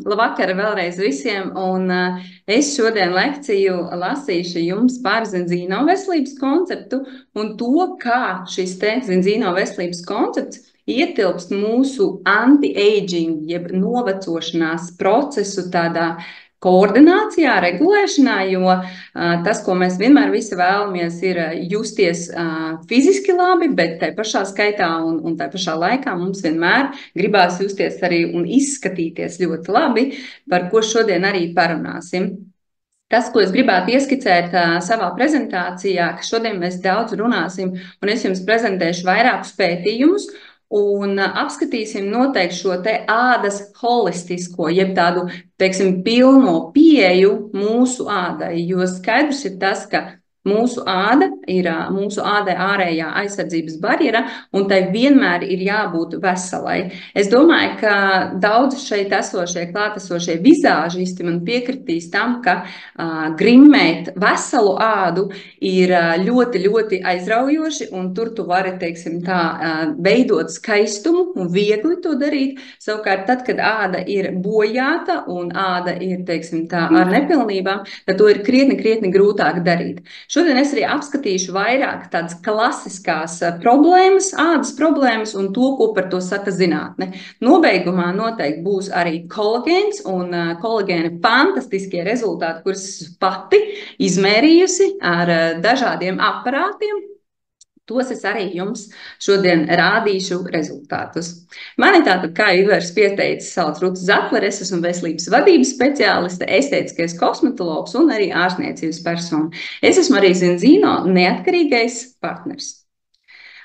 Labvakar vēlreiz visiem, un es šodien lekciju lasīšu jums par zinzīno veselības konceptu un to, kā šis te zinzīno veselības koncepts ietilpst mūsu anti-aging, jeb novecošanās procesu tādā koordinācijā, regulēšanā, jo tas, ko mēs vienmēr visi vēlamies, ir justies fiziski labi, bet tai pašā skaitā un tai pašā laikā mums vienmēr gribās justies arī un izskatīties ļoti labi, par ko šodien arī parunāsim. Tas, ko es gribētu ieskicēt savā prezentācijā, ka šodien mēs daudz runāsim, un es jums prezentēšu vairākus pētījumus, un apskatīsim noteikti šo te ādas holistisko, jeb tādu, teiksim, pilno pieeju mūsu ādai, jo skaidrs ir tas, ka mūsu āda ir mūsu ādai ārējā aizsardzības barjera, un tai vienmēr ir jābūt veselai. Es domāju, ka daudzi šeit esošie, klātesošie vizāžisti man piekritīs tam, ka grimmēt veselu ādu ir ļoti, ļoti aizraujoši, un tur tu vari, teiksim, tā veidot skaistumu un viegli to darīt. Savukārt, tad, kad āda ir bojāta un āda ir, teiksim, tā ar nepilnībām, tad to ir krietni, krietni grūtāk darīt. Šodien es arī apskatīšu vairāk tādas klasiskās problēmas, ādas problēmas un to, ko par to saka zinātne. Nobeigumā noteikti būs arī kolagēns un kolagēna fantastiskie rezultāti, kurus pati izmērījusi ar dažādiem aparātiem. Tos es arī jums šodien rādīšu rezultātus. Mani tātad, kā Ivers pieteicis, sauc Ruta Zatlere, es esmu veselības vadības speciāliste, estētiskais kosmetologs un arī ārstniecības persona. Es esmu arī zinzīno neatkarīgais partners.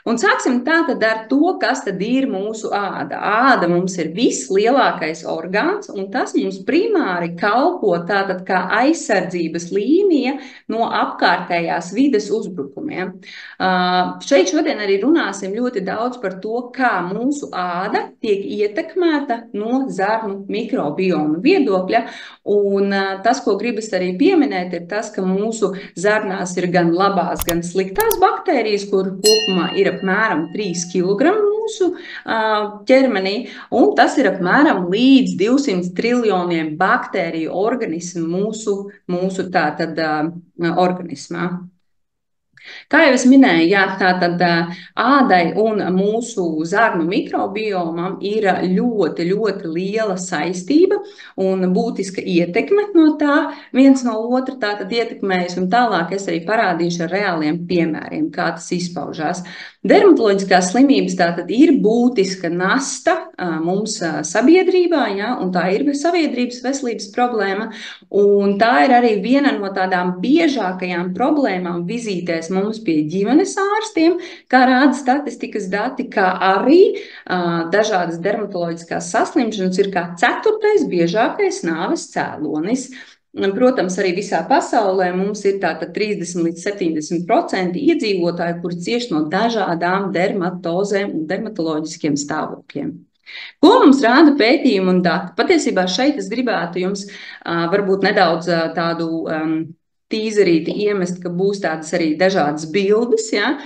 Un sāksim tātad ar to, kas tad ir mūsu āda. Āda mums ir vislielākais orgāns, un tas mums primāri kalpo tātad kā aizsardzības līnija no apkārtējās vides uzbrukumiem. Šeit šodien arī runāsim ļoti daudz par to, kā mūsu āda tiek ietekmēta no zarnu mikrobioma viedokļa, un tas, ko gribas arī pieminēt, ir tas, ka mūsu zarnās ir gan labās, gan sliktās baktērijas, kur kopumā ir apmēram 3 kg mūsu ķermenī, un tas ir apmēram līdz 200 triljoniem baktēriju organismu mūsu tātad organismā. Kā jau es minēju, jā, tātad ādai un mūsu zarnu mikrobiomam ir ļoti, ļoti liela saistība un būtiska ietekme no tā viens no otra tātad ietekmējas, un tālāk es arī parādīšu ar reāliem piemēriem, kā tas izpaužās. Dermatoloģiskās slimības tātad ir būtiska nasta mums sabiedrībā, jā, un tā ir sabiedrības veselības problēma, un tā ir arī viena no tādām biežākajām problēmām vizītēs mums pie ģimenes ārstiem, kā rāda statistikas dati, kā arī dažādas dermatoloģiskās saslimšanas ir kā 4. biežākais nāves cēlonis. Protams, arī visā pasaulē mums ir tātad 30 līdz 70% iedzīvotāji, kuri cieši no dažādām dermatozēm un dermatoloģiskiem stāvokļiem. Ko mums rāda pētījumi un dati? Patiesībā šeit es gribētu jums varbūt nedaudz tādu tīzerīti iemest, ka būs tādas arī dažādas bildes, ja,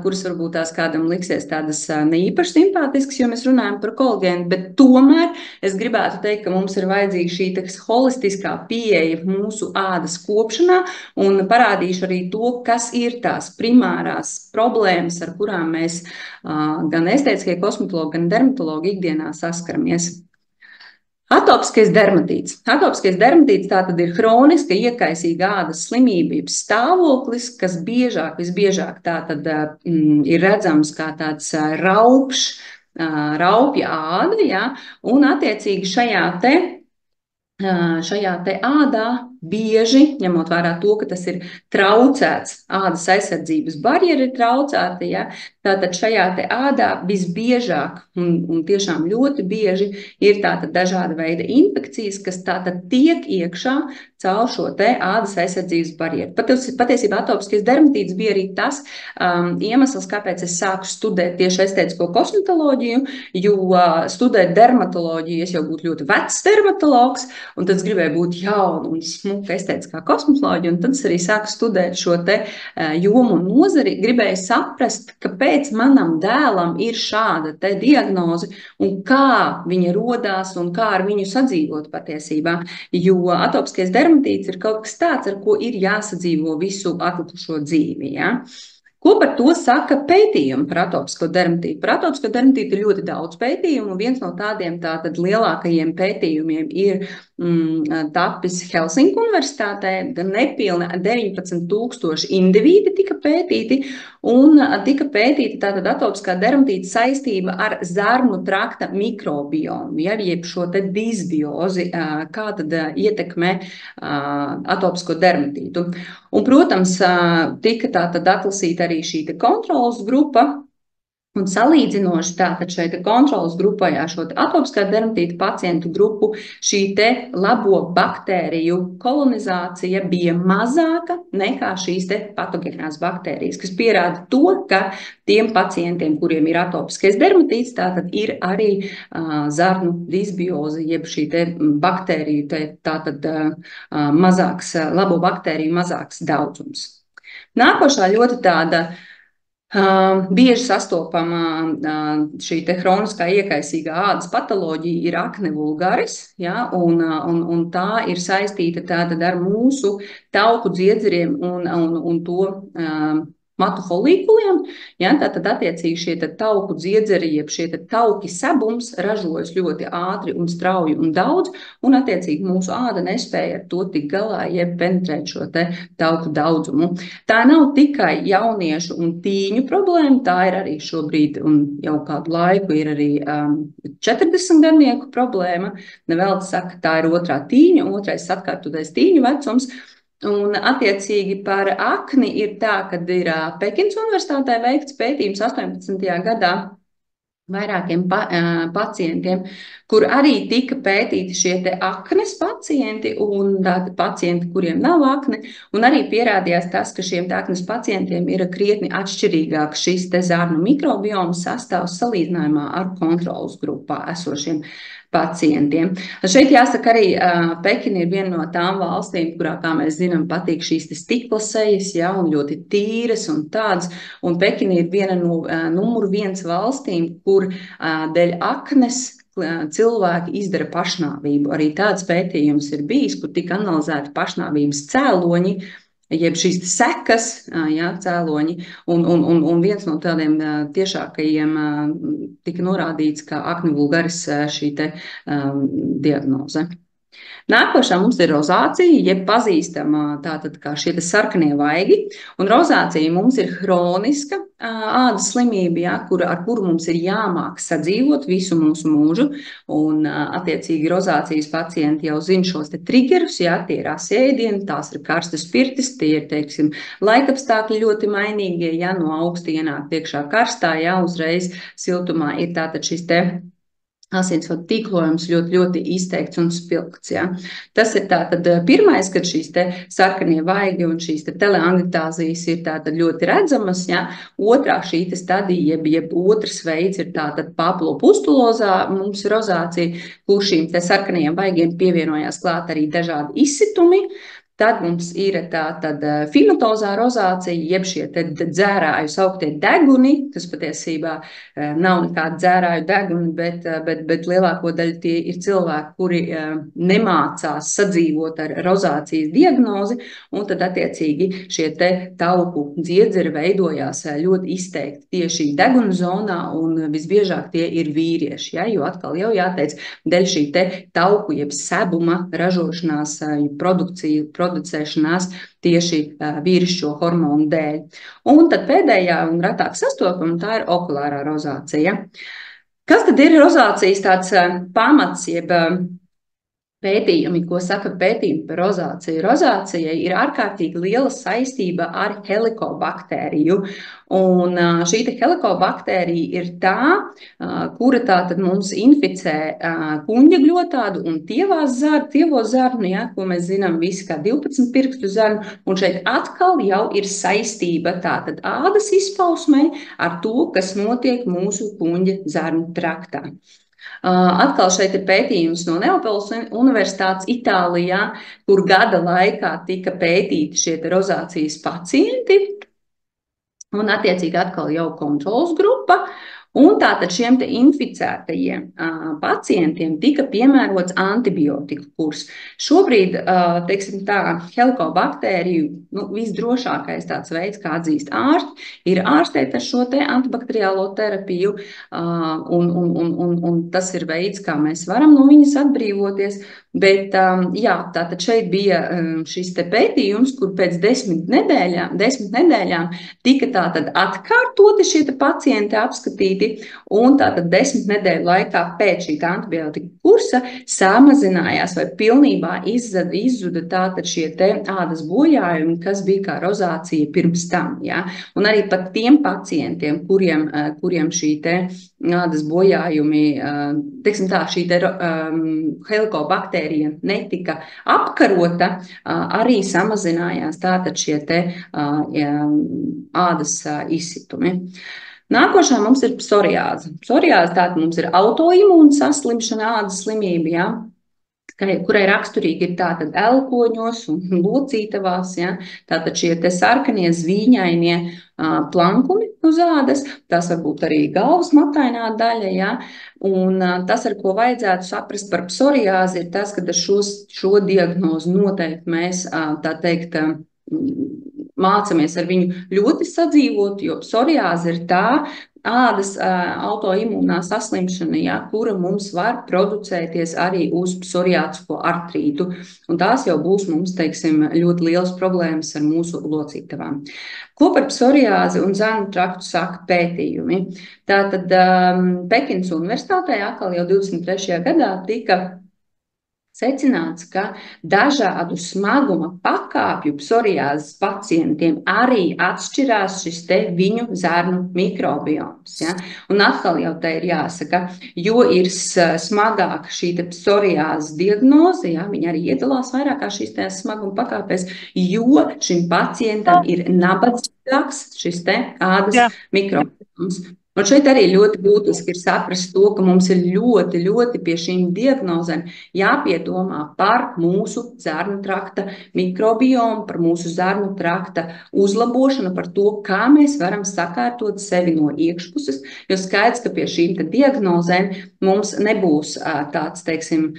kuras varbūt tās kādam liksies tādas neīpaši simpātiskas, jo mēs runājam par kolagēnu, bet tomēr es gribētu teikt, ka mums ir vajadzīga šī holistiskā pieeja mūsu ādas kopšanā, un parādīšu arī to, kas ir tās primārās problēmas, ar kurām mēs gan estētiskie kosmetologi, gan dermatologi ikdienā saskaramies. Atopiskais dermatīts. Atopiskais dermatīts tātad ir hroniska iekaisīga ādas slimība, jeb stāvoklis, kas visbiežāk tātad ir redzams kā tāds raupja āda, ja, un attiecīgi šajā te ādā bieži, ņemot vērā to, ka tas ir traucēts, ādas aizsardzības barjera ir traucēta, ja, tātad šajā te ādā visbiežāk un tiešām ļoti bieži ir tātad dažāda veida infekcijas, kas tātad tiek iekšā caur šo te ādas aizsardzības barjeru. Patiesībā atopiskais dermatīts bija arī tas iemesls, kāpēc es sāku studēt tieši estētisko kosmetoloģiju, jo studēt dermatoloģiju es jau būtu ļoti vecs dermatologs, un tad es gribēju būt jauna un smuka estētiskā kosmetoloģija, un tad es arī sāku studēt šo te jomu un nozari, gribēju saprast, kāpēc manam dēlam ir šāda te diagnoze un kā viņa rodās un kā ar viņu sadzīvot patiesībā, jo atopiskais dermatīts ir kaut kas tāds, ar ko ir jāsadzīvo visu atlikušo dzīvi, ja? Ko par to saka pētījumi par atopisko dermatītu? Par atopisko dermatītu ir ļoti daudz pētījumu, un viens no tādiem tātad lielākajiem pētījumiem ir tapis Helsinku universitātē, nepilni 19,000 indivīdi tika pētīti, un tika pētīta tātad atopiskā dermatīta saistība ar zarnu trakta mikrobiomu, ja, jeb šo te disbiozi, kā tad ietekmē atopisko dermatītu. Un, protams, tika tātad atlasīta arī šī kontrolas grupa, un salīdzinoši tātad šeit kontrolas grupā šo atopiskā dermatīta pacientu grupu šī te labo baktēriju kolonizācija bija mazāka nekā šīs te patogenās baktērijas, kas pierāda to, ka tiem pacientiem, kuriem ir atopiskais dermatīts, tātad ir arī zarnu disbioze, jeb šī te baktēriju, tātad mazāks, labo baktēriju mazāks daudzums. Nākošā ļoti tāda bieži sastopama šī te hroniskā iekaisīgā ādas patoloģija ir akne vulgaris, ja, un tā ir saistīta tātad ar mūsu tauku dziedzeriem un to matu folīkuliem, ja, tātad attiecīgi šie tauku dziedzeri, jeb šie tauki sabums ražojas ļoti ātri un strauji un daudz, un attiecīgi mūsu āda nespēja ar to tik galā, jeb penetrēt šo te tauku daudzumu. Tā nav tikai jauniešu un tīņu problēma, tā ir arī šobrīd un jau kādu laiku ir arī 40-gadnieku problēma. Nevelti saka, tā ir otrā tīņa, otrais atkārtotais tīņu vecums. Un attiecīgi par akni ir tā, kad ir Pekinas universitātē veikts pētījums 18. gadā vairākiem pacientiem, kur arī tika pētīti šie te aknes pacienti un tādi pacienti, kuriem nav akne, un arī pierādījās tas, ka šiem aknes pacientiem ir krietni atšķirīgāk šis te zarnu mikrobioma sastāvs salīdzinājumā ar kontrolas grupā esošiem pacientiem. Šeit jāsaka arī, Pekina ir viena no tām valstīm, kurā, kā mēs zinām, patīk šīs stikla sejas, ja, un ļoti tīras un tādas, un Pekina ir viena no numuru 1 valstīm, kur dēļ aknes cilvēki izdara pašnāvību. Arī tāds pētījums ir bijis, kur tika analizēti pašnāvības cēloņi, jeb šīs sekas, jā, cēloņi, un viens no tādiem tiešākajiem tika norādīts, kā akne vulgaris šī te diagnoze. Nākošā mums ir rozācija, jeb pazīstama tātad kā šie sarkanie vaigi, un rozācija mums ir hroniska ādas slimība, ja, ar kuru mums ir jāmāk sadzīvot visu mūsu mūžu, un attiecīgi rozācijas pacienti jau zina šos te triggerus, ja, tie ir asēdieni, tās ir karstas pirtis, tie ir, teiksim, laikapstākļi ļoti mainīgie, ja, no augsta ienāk iekšā karstā, ja, uzreiz siltumā ir tātad šis te asinsvadu tīklojums ļoti izteikts un spilgts. Ja. Tas ir tātad pirmais, kad šīs te sarkanie vaigi un šīs te teleangiotāzijas ir tātad ļoti redzamas. Ja. Otrā šī te stadija, jeb otrs veids ir tātad papulopustulozā mums rozācija, kur šīm te sarkanajiem vaigiem pievienojās klāt arī dažādi izsitumi. Tad mums ir tātad fimatozā rozācija, jeb šie dzērāju sauktie deguni, kas patiesībā nav nekādi dzērāju deguni, bet lielāko daļu tie ir cilvēki, kuri nemācās sadzīvot ar rozācijas diagnozi, un tad attiecīgi šie te tauku dziedzeri veidojās ļoti izteikti tieši degunu zonā, un visbiežāk tie ir vīrieši, ja, jo atkal jau jāteic, dēļ šī te tauku jeb sebuma ražošanās producēšanās tieši vīrišķo hormonu dēļ. Un tad pēdējā un retāk sastopama tā ir okulārā rozācija. Kas tad ir rozācijas tāds pamats, jeb pētījumi, ko saka pētījumi par rozāciju? Rozācijai ir ārkārtīgi liela saistība ar helikobakteriju. Un šī helikobakterija ir tā, kura tātad mums inficē kuņģegļotādu un tievos zarnu, ja, ko mēs zinām visi kā 12 pirkstu zarnu. Un šeit atkal jau ir saistība tātad ādas izpausmei ar to, kas notiek mūsu kuņģa zarnu traktā. Atkal šeit ir pētījums no Neapoles Universitātes Itālijā, kur gada laikā tika pētīti šie rozācijas pacienti, un attiecīgi atkal jau kontrols grupa. Un tātad šiem te inficētajiem pacientiem tika piemērots antibiotiku kurs. Šobrīd, teiksim tā, helikobaktēriju visdrošākais tāds veids, kā atzīst ārsti, ir ārstēt ar šo te antibakteriālo terapiju, un tas ir veids, kā mēs varam no viņas atbrīvoties. Bet, jā, tātad šeit bija šis te pētījums, kur pēc 10 nedēļām tika tātad atkārtoti šie te pacienti apskatīti, un tātad 10 nedēļu laikā pēc šī antibiotika kursa samazinājās vai pilnībā izzuda tātad šie te ādas bojājumi, kas bija kā rozācija pirms tam, jā. Un arī pat tiem pacientiem, kuriem šī te ādas bojājumi, teiksim tā, šī te helikobakterija netika apkarota, arī samazinājās tātad šie te ādas izsitumi. Nākošā mums ir psoriāze. Psoriāze tātad mums ir autoimūna saslimšana, ādas slimība, jā, kurai raksturīgi ir tātad elkoņos un locītavās, ja? Tātad šie te sarkanie zvīņainie plankumi uz ādas, tas var būt arī galvas matainā daļa, ja? Un tas, ar ko vajadzētu saprast par psoriāzi, ir tas, ka ar šo diagnozi noteikti mēs, tā teikt, mācamies ar viņu ļoti sadzīvot, jo psoriāze ir tā ādas autoimūnā saslimšana, ja, kura mums var producēties arī uz psoriātisko artrītu. Un tās jau būs mums, teiksim, ļoti liels problēmas ar mūsu locītavām. Ko par psoriāzi un zarnu traktu saka pētījumi? Tātad Pekinas universitātē atkal jau 23. gadā tika secināts, ka dažādu smaguma pakāpju psoriāzes pacientiem arī atšķirās šis te viņu zarnu mikrobioms. Ja? Un atkal jau te ir jāsaka, jo ir smagāka šī te psoriāzes diagnoze, ja? Viņa arī iedalās vairākā šīs te smaguma pakāpēs, jo šim pacientam ir nabadzīgāks šis te ādas mikrobioms. Un šeit arī ļoti būtiski ir saprast to, ka mums ir ļoti pie šīm diagnozēm jāpiedomā par mūsu zarnu trakta mikrobiomu, par mūsu zarnu trakta uzlabošanu, par to, kā mēs varam sakārtot sevi no iekšpuses, jo skaidrs, ka pie šīm diagnozēm mums nebūs tāds, teiksim,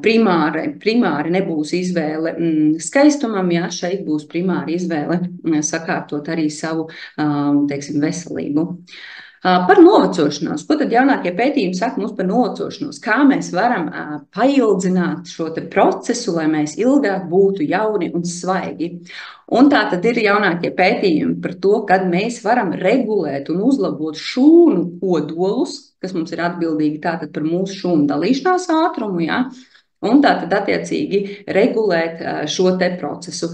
primāri nebūs izvēle skaistumam, ja šeit būs primāri izvēle sakārtot arī savu, teiksim, veselību. Par novecošanos. Ko tad jaunākie pētījumi saka mums par novecošanos? Kā mēs varam paildzināt šo te procesu, lai mēs ilgāk būtu jauni un svaigi? Un tā tad ir jaunākie pētījumi par to, kad mēs varam regulēt un uzlabot šūnu kodolus, kas mums ir atbildīgi tātad par mūsu šūnu dalīšanās ātrumu, ja? Un tā tad attiecīgi regulēt šo te procesu.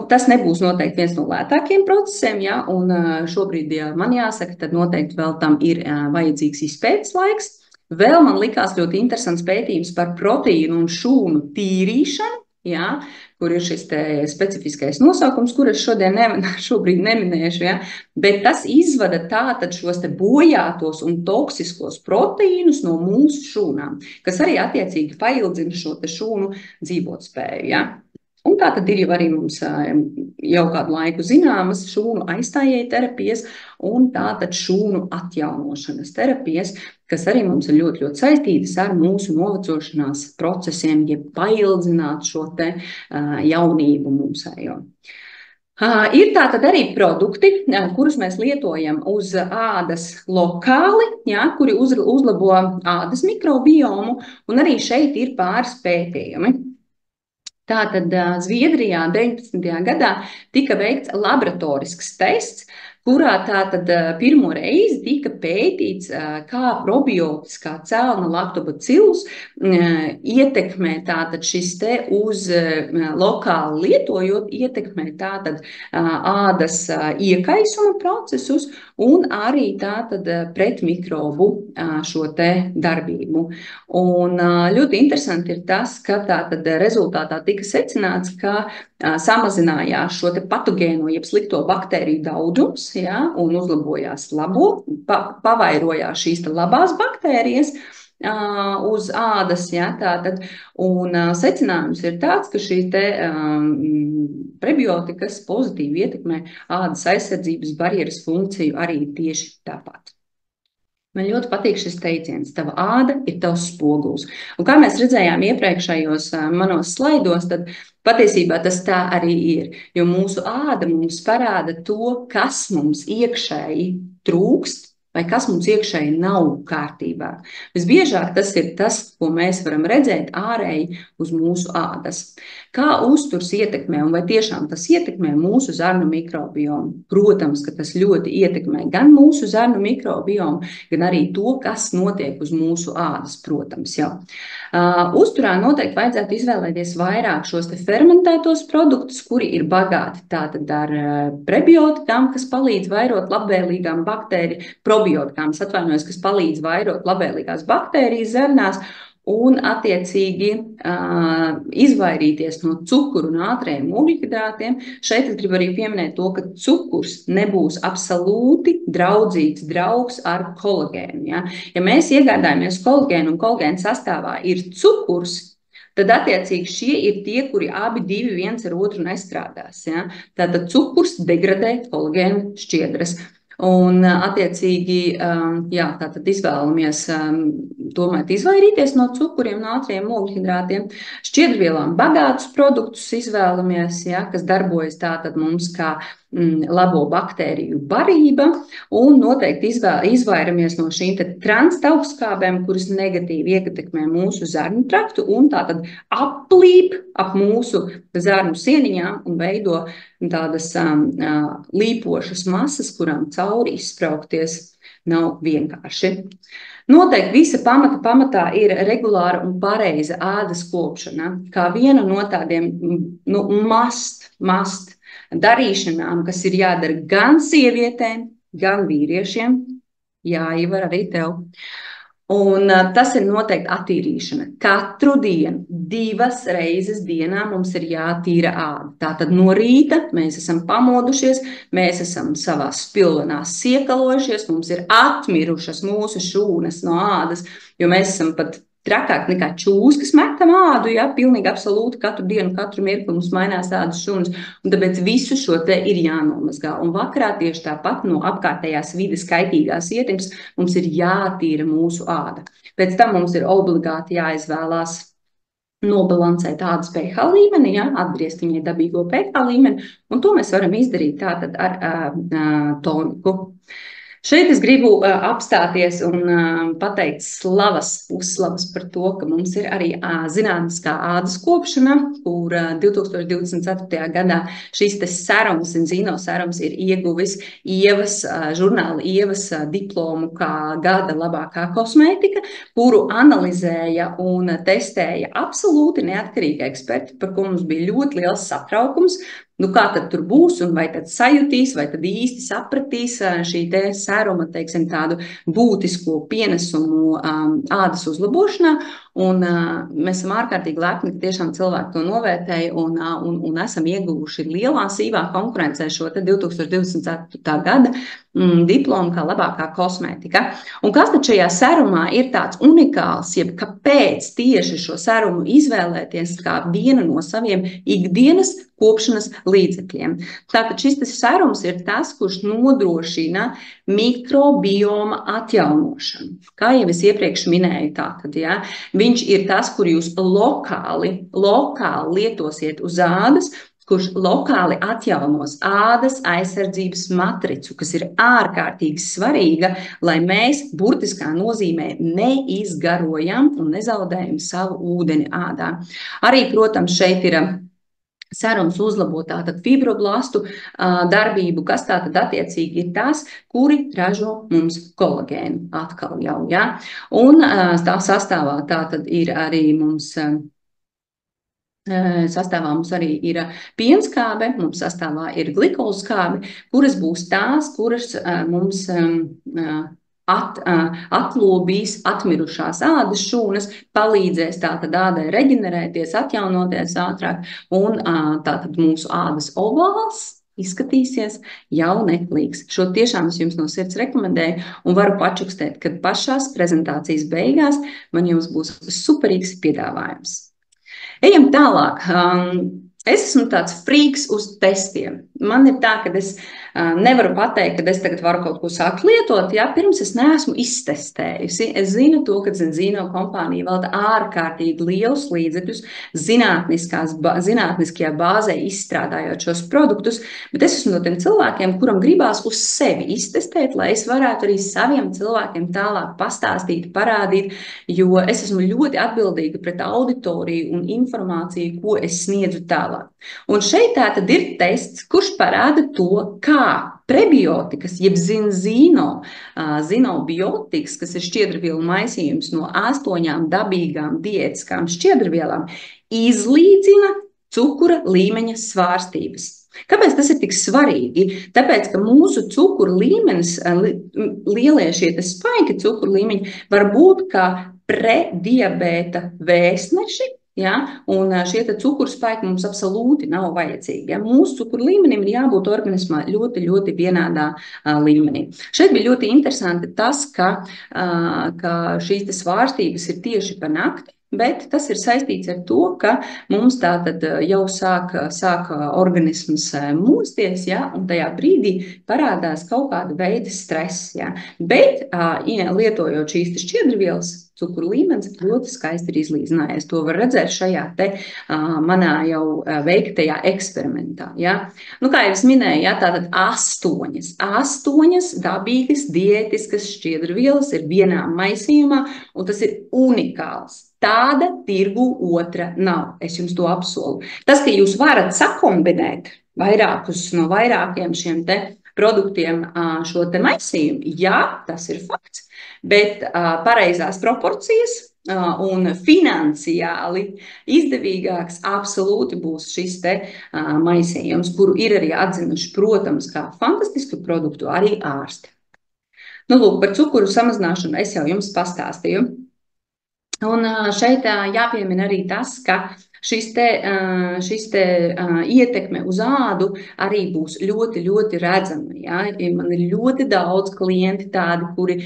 Tas nebūs noteikti viens no lētākiem procesiem, ja, un šobrīd, ja man jāsaka, tad noteikti vēl tam ir vajadzīgs izpētes laiks. Vēl man likās ļoti interesants pētījums par proteīnu un šūnu tīrīšanu, ja, kur ir šis te specifiskais nosaukums, kur es šobrīd neminēšu, ja, bet tas izvada tātad šos te bojātos un toksiskos proteīnus no mūsu šūnām, kas arī attiecīgi paildzina šo te šūnu dzīvotspēju, ja. Un tā tad ir jau arī mums jau kādu laiku zināmas šūnu aizstājēju terapijas un tātad šūnu atjaunošanas terapijas, kas arī mums ir ļoti saistītas ar mūsu novecošanās procesiem, ja paildzināt šo te jaunību mūsējo. Ir tātad arī produkti, kurus mēs lietojam uz ādas lokāli, ja, kuri uzlabo ādas mikrobiomu, un arī šeit ir pāris pētījumi. Tātad Zviedrijā 19. gadā tika veikts laboratorisks tests, kurā tātad pirmo reizi tika pētīts, kā probiotiskā cēlna laktobacillus ietekmē tātad šis te uz lokāli lietojot, ietekmē tātad ādas iekaisuma procesus un arī tātad pretmikrobu šo te darbību. Un ļoti interesanti ir tas, ka tātad rezultātā tika secināts, ka samazinājās šo te patogēno, jeb slikto baktēriju daudzums, ja, un uzlabojās pavairojās šīs labās baktērijas, uz ādas, ja, tātad, un secinājums ir tāds, ka šī te prebiotikas pozitīvi ietekmē ādas aizsardzības barjeras funkciju arī tieši tāpat. Man ļoti patīk šis teiciens, tava āda ir tavs spogulis. Un kā mēs redzējām iepriekšējos manos slaidos, tad patiesībā tas tā arī ir, jo mūsu āda mums parāda to, kas mums iekšēji trūkst, vai kas mums iekšēji nav kārtībā. Visbiežāk tas ir tas, ko mēs varam redzēt ārēji uz mūsu ādas. Kā uzturs ietekmē, un vai tiešām tas ietekmē mūsu zarnu mikrobiomu? Protams, ka tas ļoti ietekmē gan mūsu zarnu mikrobiomu, gan arī to, kas notiek uz mūsu ādas, protams, jau. Uzturā noteikti vajadzētu izvēlēties vairāk šos te fermentētos produktus, kuri ir bagāti tātad ar prebiotikām, kas palīdz vairot labvēlīgām probiotikām, atvainojos, kas palīdz vairot labvēlīgās baktērijas zarnās, un attiecīgi izvairīties no cukuru un ātriem ugļhidrātiem. Šeit es gribu arī pieminēt to, ka cukurs nebūs absolūti draudzīgs draugs ar kolagēnu. Ja, ja mēs iegādājamies kolagēnu un kolagēna sastāvā ir cukurs, tad attiecīgi šie ir tie, kuri abi divi viens ar otru nestrādās. Ja. Tātad cukurs degradē kolagēna šķiedras. Un, attiecīgi, jā, tātad izvēlamies tomēr izvairīties no cukuriem un ātriem ugļhidrātiem. Šķiedrvielām bagātus produktus izvēlamies, ja, kas darbojas tātad mums kā labo baktēriju barība, un noteikti izvairamies no šīm transtaugstskābēm, kuras negatīvi ietekmē mūsu zarnu traktu un tātad aplīp ap mūsu zarnu sieniņām un veido tādas līpošas masas, kurām cauri izspraukties nav vienkārši. Noteikti visa pamatā ir regulāra un pareiza ādas kopšana, kā viena no tādiem must darīšanām, kas ir jādara gan sievietēm, gan vīriešiem, jāievar arī tev. Un tas ir noteikti attīrīšana. Katru dienu, 2 reizes dienā mums ir jātīra āda. Tātad no rīta mēs esam pamodušies, mēs esam savās spilvenās siekalojušies, mums ir atmirušas mūsu šūnas no ādas, jo mēs esam pat trakāk nekā čūs, kas metam ādu, ja, pilnīgi absolūti katru dienu, katru mirkli mums mainās ādas šūnas, un tāpēc visu šo te ir jānomazgā. Un vakarā tieši tāpat no apkārtējās vides kaitīgās ietekmes mums ir jātīra mūsu āda. Pēc tam mums ir obligāti jāizvēlās nobalansēt ādas pH līmeni, ja, atgriezt viņai dabīgo pH līmeni, un to mēs varam izdarīt tātad ar toniku. Šeit es gribu apstāties un pateikt pusslavas par to, ka mums ir arī zinātniskā ādas kopšana, kur 2024. gadā šis te serums, Enzino serums, ir ieguvis žurnāla Ievas diplomu kā gada labākā kosmētika, kuru analizēja un testēja absolūti neatkarīgi eksperti, par ko mums bija ļoti liels satraukums. Nu, kā tad tur būs, un vai tad sajutīs, vai tad īsti sapratīs šī te sēruma, teiksim, tādu būtisko pienesumu ādas uzlabošanā, un mēs esam ārkārtīgi lepni, ka tiešām cilvēki to novērtēja un esam ieguvuši lielā sīvā konkurencē šo te 2024. gada diplomu kā labākā kosmētika. Un kas tad šajā serumā ir tāds unikāls, jeb kāpēc tieši šo serumu izvēlēties kā vienu no saviem ikdienas kopšanas līdzekļiem? Tātad šis serums ir tas, kurš nodrošina mikrobioma atjaunošanu. Kā jau es iepriekš minēju, tātad, ja, viņš ir tas, kur jūs lokāli lietosiet uz ādas, kurš lokāli atjaunos ādas aizsardzības matricu, kas ir ārkārtīgi svarīga, lai mēs burtiskā nozīmē neizgarojam un nezaudējam savu ūdeni ādā. Arī, protams, šeit ir serums uzlabo tātad fibroblastu darbību, kas tātad attiecīgi ir tās, kuri ražo mums kolagēnu atkal jau, ja? Un tā sastāvā tātad ir arī mums arī ir pienskābe, mums sastāvā ir glikolskābe, kuras būs tās, kuras mums atlobīs atmirušās ādas šūnas, palīdzēs tātad ādai reģenerēties, atjaunoties ātrāk, un tātad mūsu ādas ovāls izskatīsies jau neklīgs. Šo tiešām es jums no sirds rekomendēju un varu pačukstēt, kad pašās prezentācijas beigās man jums būs superīgs piedāvājums. Ejam tālāk. Es esmu tāds frīks uz testiem. Man ir tā, ka es nevaru pateikt, ka es tagad varu kaut ko sākt lietot, ja pirms es neesmu iztestējusi. Es zinu to, ka Zinzino kompānija velta ārkārtīgi lielus līdzekļus zinātniskajā bāzē izstrādājot šos produktus, bet es esmu no tiem cilvēkiem, kuram gribās uz sevi iztestēt, lai es varētu arī saviem cilvēkiem tālāk pastāstīt, parādīt, jo es esmu ļoti atbildīga pret auditoriju un informāciju, ko es sniedzu tālāk. Un šeit tā tad ir tests, kurš parāda to, kā prebiotikas, jeb zinobiotikas, kas ir šķiedrvielu maisījums no 8 dabīgām diētiskām šķiedrvielām, izlīdzina cukura līmeņa svārstības. Kāpēc tas ir tik svarīgi? Tāpēc, ka mūsu cukura līmenis, lielie šie spaiki cukura līmeņi, var būt kā prediabēta vēstneši. Ja? Un šie cukurspēki mums absolūti nav vajadzīgi. Ja? Mūsu cukuru līmenim ir jābūt organismā ļoti, ļoti vienādā līmenī. Šeit bija ļoti interesanti tas, ka šīs svārstības ir tieši pa nakti. Bet tas ir saistīts ar to, ka mums tātad jau sāk organisms mosties, ja, un tajā brīdī parādās kaut kāda veida stress. Ja. Bet, lietojot šīs šķiedrvielas, cukuru līmenis ļoti skaisti ir izlīdzinājies. To var redzēt šajā te manā jau veiktajā eksperimentā. Ja. Nu, kā jau es minēju, ja, tātad 8 dabīgas diētiskas šķiedrvielas ir vienā maisījumā, un tas ir unikāls. Tāda tirgu otra nav. Es jums to apsolu. Tas, ka jūs varat sakombinēt no vairākiem šiem te produktiem šo te maisījumu, jā, tas ir fakts, bet pareizās proporcijas un finansiāli izdevīgāks absolūti būs šis te maisījums, kuru ir arī atzinuši, protams, kā fantastisku produktu arī ārsti. Nu, lūk, par cukuru samazināšanu es jau jums pastāstīju. Un šeit jāpiemina arī tas, ka šis te ietekme uz ādu arī būs ļoti, ļoti redzama. Ja? Man ir ļoti daudz klienti tādi, kuri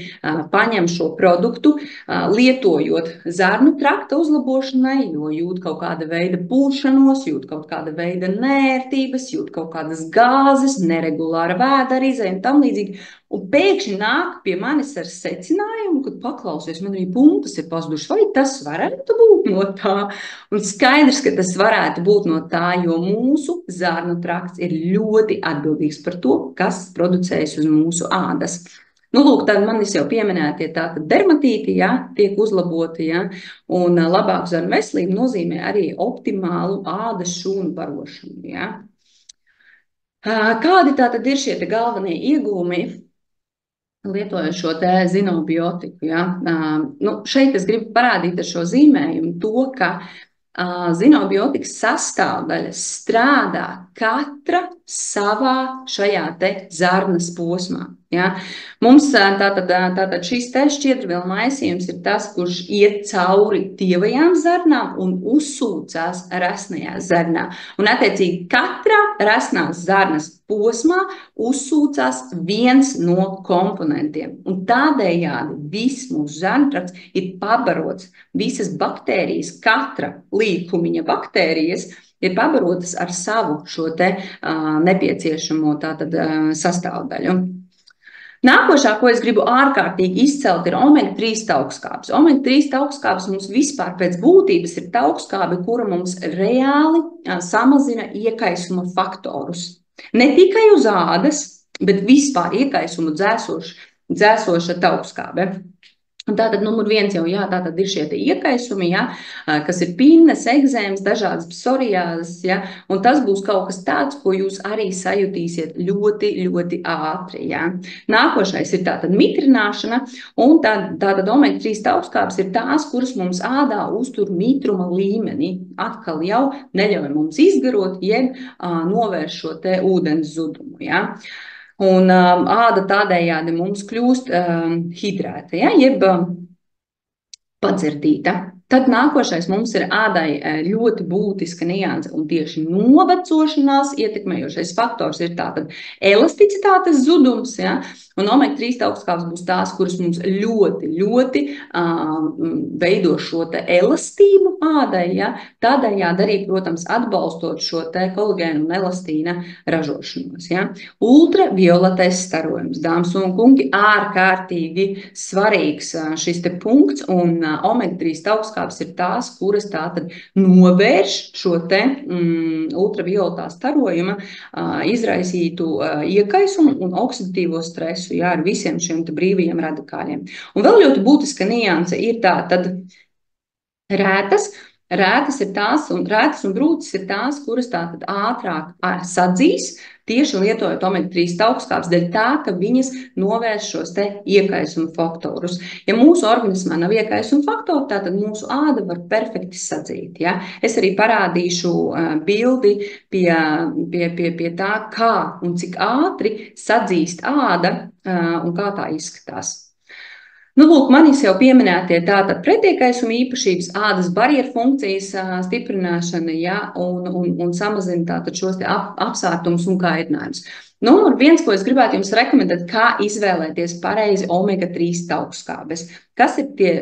paņem šo produktu, lietojot zarnu trakta uzlabošanai, jo jūt kaut kāda veida pūšanos, jūt kaut kāda veida nērtības, jūt kaut kādas gāzes, neregulāra vēdera un tam līdzīgi. Un pēkšņi nāk pie manis ar secinājumu, kad paklausies, man arī punktas ir pazudušas, vai tas varētu būt no tā? Un skaidrs, ka tas varētu būt no tā, jo mūsu zarnu trakts ir ļoti atbildīgs par to, kas producējas uz mūsu ādas. Nu, lūk, tad manis jau pieminētie tātad dermatīti, ja, tiek uzlaboti, ja, un labāku zarnu veselību nozīmē arī optimālu ādas šūnu barošanu, ja. Kādi tātad ir šie te galvenie iegūmi? Lietojot šo te zinobiotiku. Ja? Šeit es gribu parādīt ar šo zīmējumu to, ka zinobiotikas sastāvdaļas strādā katra savā šajā te zarnas posmā. Ja? Mums tātad šis te šķiedrvielu maisījums ir tas, kurš iet cauri tievajām zarnām un uzsūcās resnajā zarnā. Un attiecīgi katrā resnās zarnas posmā uzsūcās viens no komponentiem. Un tādējādi viss mūsu zarntrakts ir pabarots. Visas baktērijas, katra līkumiņa baktērijas ir pabarotas ar savu šo te nepieciešamo tātad sastāvdaļu. Nākošā, ko es gribu ārkārtīgi izcelt, ir omega-3 taukskābes. Omega-3 taukskābes mums vispār pēc būtības ir taukskābe, kura mums reāli samazina iekaisuma faktorus. Ne tikai uz ādas, bet vispār iekaisumu dzēsoša taukskābe. Un tātad numur 1 jau, jā, tātad ir šie te iekaisumi, jā, kas ir pinnes, egzēmas, dažādas psoriāzes, jā, un tas būs kaut kas tāds, ko jūs arī sajutīsiet ļoti, ļoti ātri, jā. Nākošais ir tātad mitrināšana, un tātad omega-3 taukskābes ir tās, kuras mums ādā uztur mitruma līmeni. Atkal jau neļauj mums izgarot, jeb novērš šo te ūdens zudumu, jā. Un āda tādējādi mums kļūst hidrēta, ja, jeb padzirdīta. Tad nākošais mums ir ādai ļoti būtiska nianse, un tieši novecošanās ietekmējošais faktors ir tātad elasticitātes zudums, ja? Un omega-3 augstskābes būs tās, kuras mums ļoti veido šo te elastību ādai, ja? Tādējādi arī, protams, atbalstot šo te kolagēnu un elastīna ražošanos, ja? Ultravioletais starojums, dāmas un kungi, ārkārtīgi svarīgs šis te punkts, un omega-3 augstskābes ir tās, kuras tātad novērš šo te ultravioletā starojuma izraisītu iekaisumu un oksidatīvo stresu, jā, ar visiem šiem te brīvajiem radikāļiem. Un vēl ļoti būtiska nianse ir tā, tad rētas ir tās, un rētas un brūces ir tās, kuras tātad ātrāk sadzīs, tieši lietojot omega-3 augstskābes dēļ tā, ka viņas novērš šos te iekaisuma faktorus. Ja mūsu organismā nav iekaisuma faktoru, tātad mūsu āda var perfekti sadzīt. Ja? Es arī parādīšu bildi pie tā, kā un cik ātri sadzīst āda un kā tā izskatās. Nu, lūk, manis jau pieminētie tātad pretiekaisuma īpašības, ādas barjeru funkcijas stiprināšana, ja, un samazina tātad šos te apsārtums un kaitinājumus. Nu, un viens, ko es gribētu jums rekomendēt, kā izvēlēties pareizi omega-3 augstskābes. Kas ir tie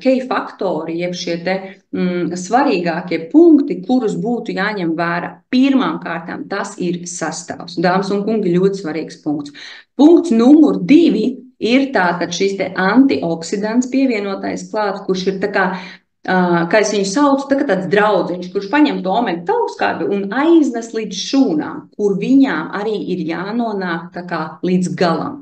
key faktori, jeb šie te svarīgākie punkti, kurus būtu jāņem vērā? Pirmām kārtām tas ir sastāvs. Dāmas un kungi, ļoti svarīgs punkts. Punkts numur 2 ir tātad šis te antioksidants pievienotais klāt, kurš ir tā kā es viņu saucu, tāds draudziņš, kurš paņem to omega augstskābi un aiznes līdz šūnām, kur viņām arī ir jānonāk tā kā līdz galam.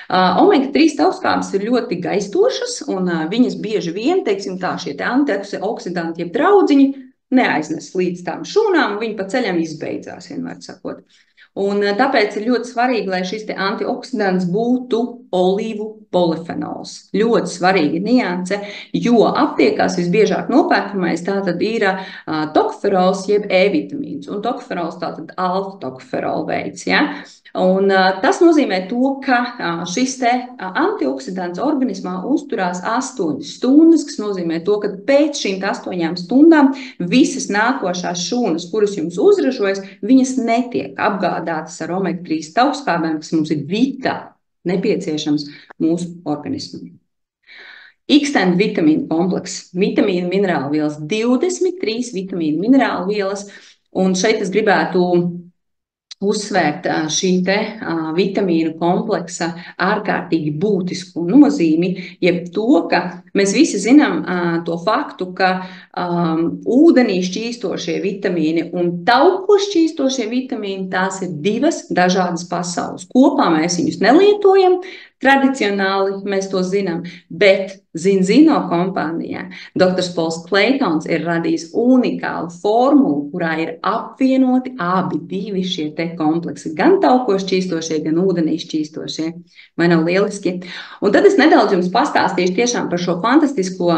Omega-3 augstskābes ir ļoti gaistošas, un viņas bieži vien, teiksim tā, šie te antioksidanti, jeb draudziņi, neaiznes līdz tām šūnām, un viņi pa ceļam izbeidzās, vienmēr sakot. Un tāpēc ir ļoti svarīgi, lai šis te antioksidants būtu olīvu polifenols. Ļoti svarīga nianse, jo aptiekās visbiežāk nopērkamais tātad ir tokoferols jeb E-vitamīns, un tokoferols tātad alfa-tokoferola veids, ja? Un tas nozīmē to, ka šis te antioksidants organismā uzturās 8 stundas, kas nozīmē to, ka pēc šīm 8 stundām visas nākošās šūnas, kuras jums uzražojas, viņas netiek apgādātas ar omega-3 augstskābēm, kas mums ir vitāli nepieciešams mūsu organismam. Xtend vitamīnu komplekss, vitamīnu minerālu vielas, 23 vitamīnu minerālu vielas, un šeit es gribētu uzsvērt šī te vitamīnu kompleksa ārkārtīgi būtisku nozīmi, jeb to, ka mēs visi zinām to faktu, ka ūdenī šķīstošie vitamīni un taukos šķīstošie vitamīni, tās ir 2 dažādas pasaules. Kopā mēs viņus nelietojam, tradicionāli mēs to zinām, bet Zinzino kompānijā dr. Pols Kleitons ir radījis unikālu formulu, kurā ir apvienoti abi šie te kompleksi, gan taukos šķīstošie, gan ūdenī šķīstošie. Vai nav lieliski? Un tad es nedaudz jums pastāstīšu tiešām par šo fantastisko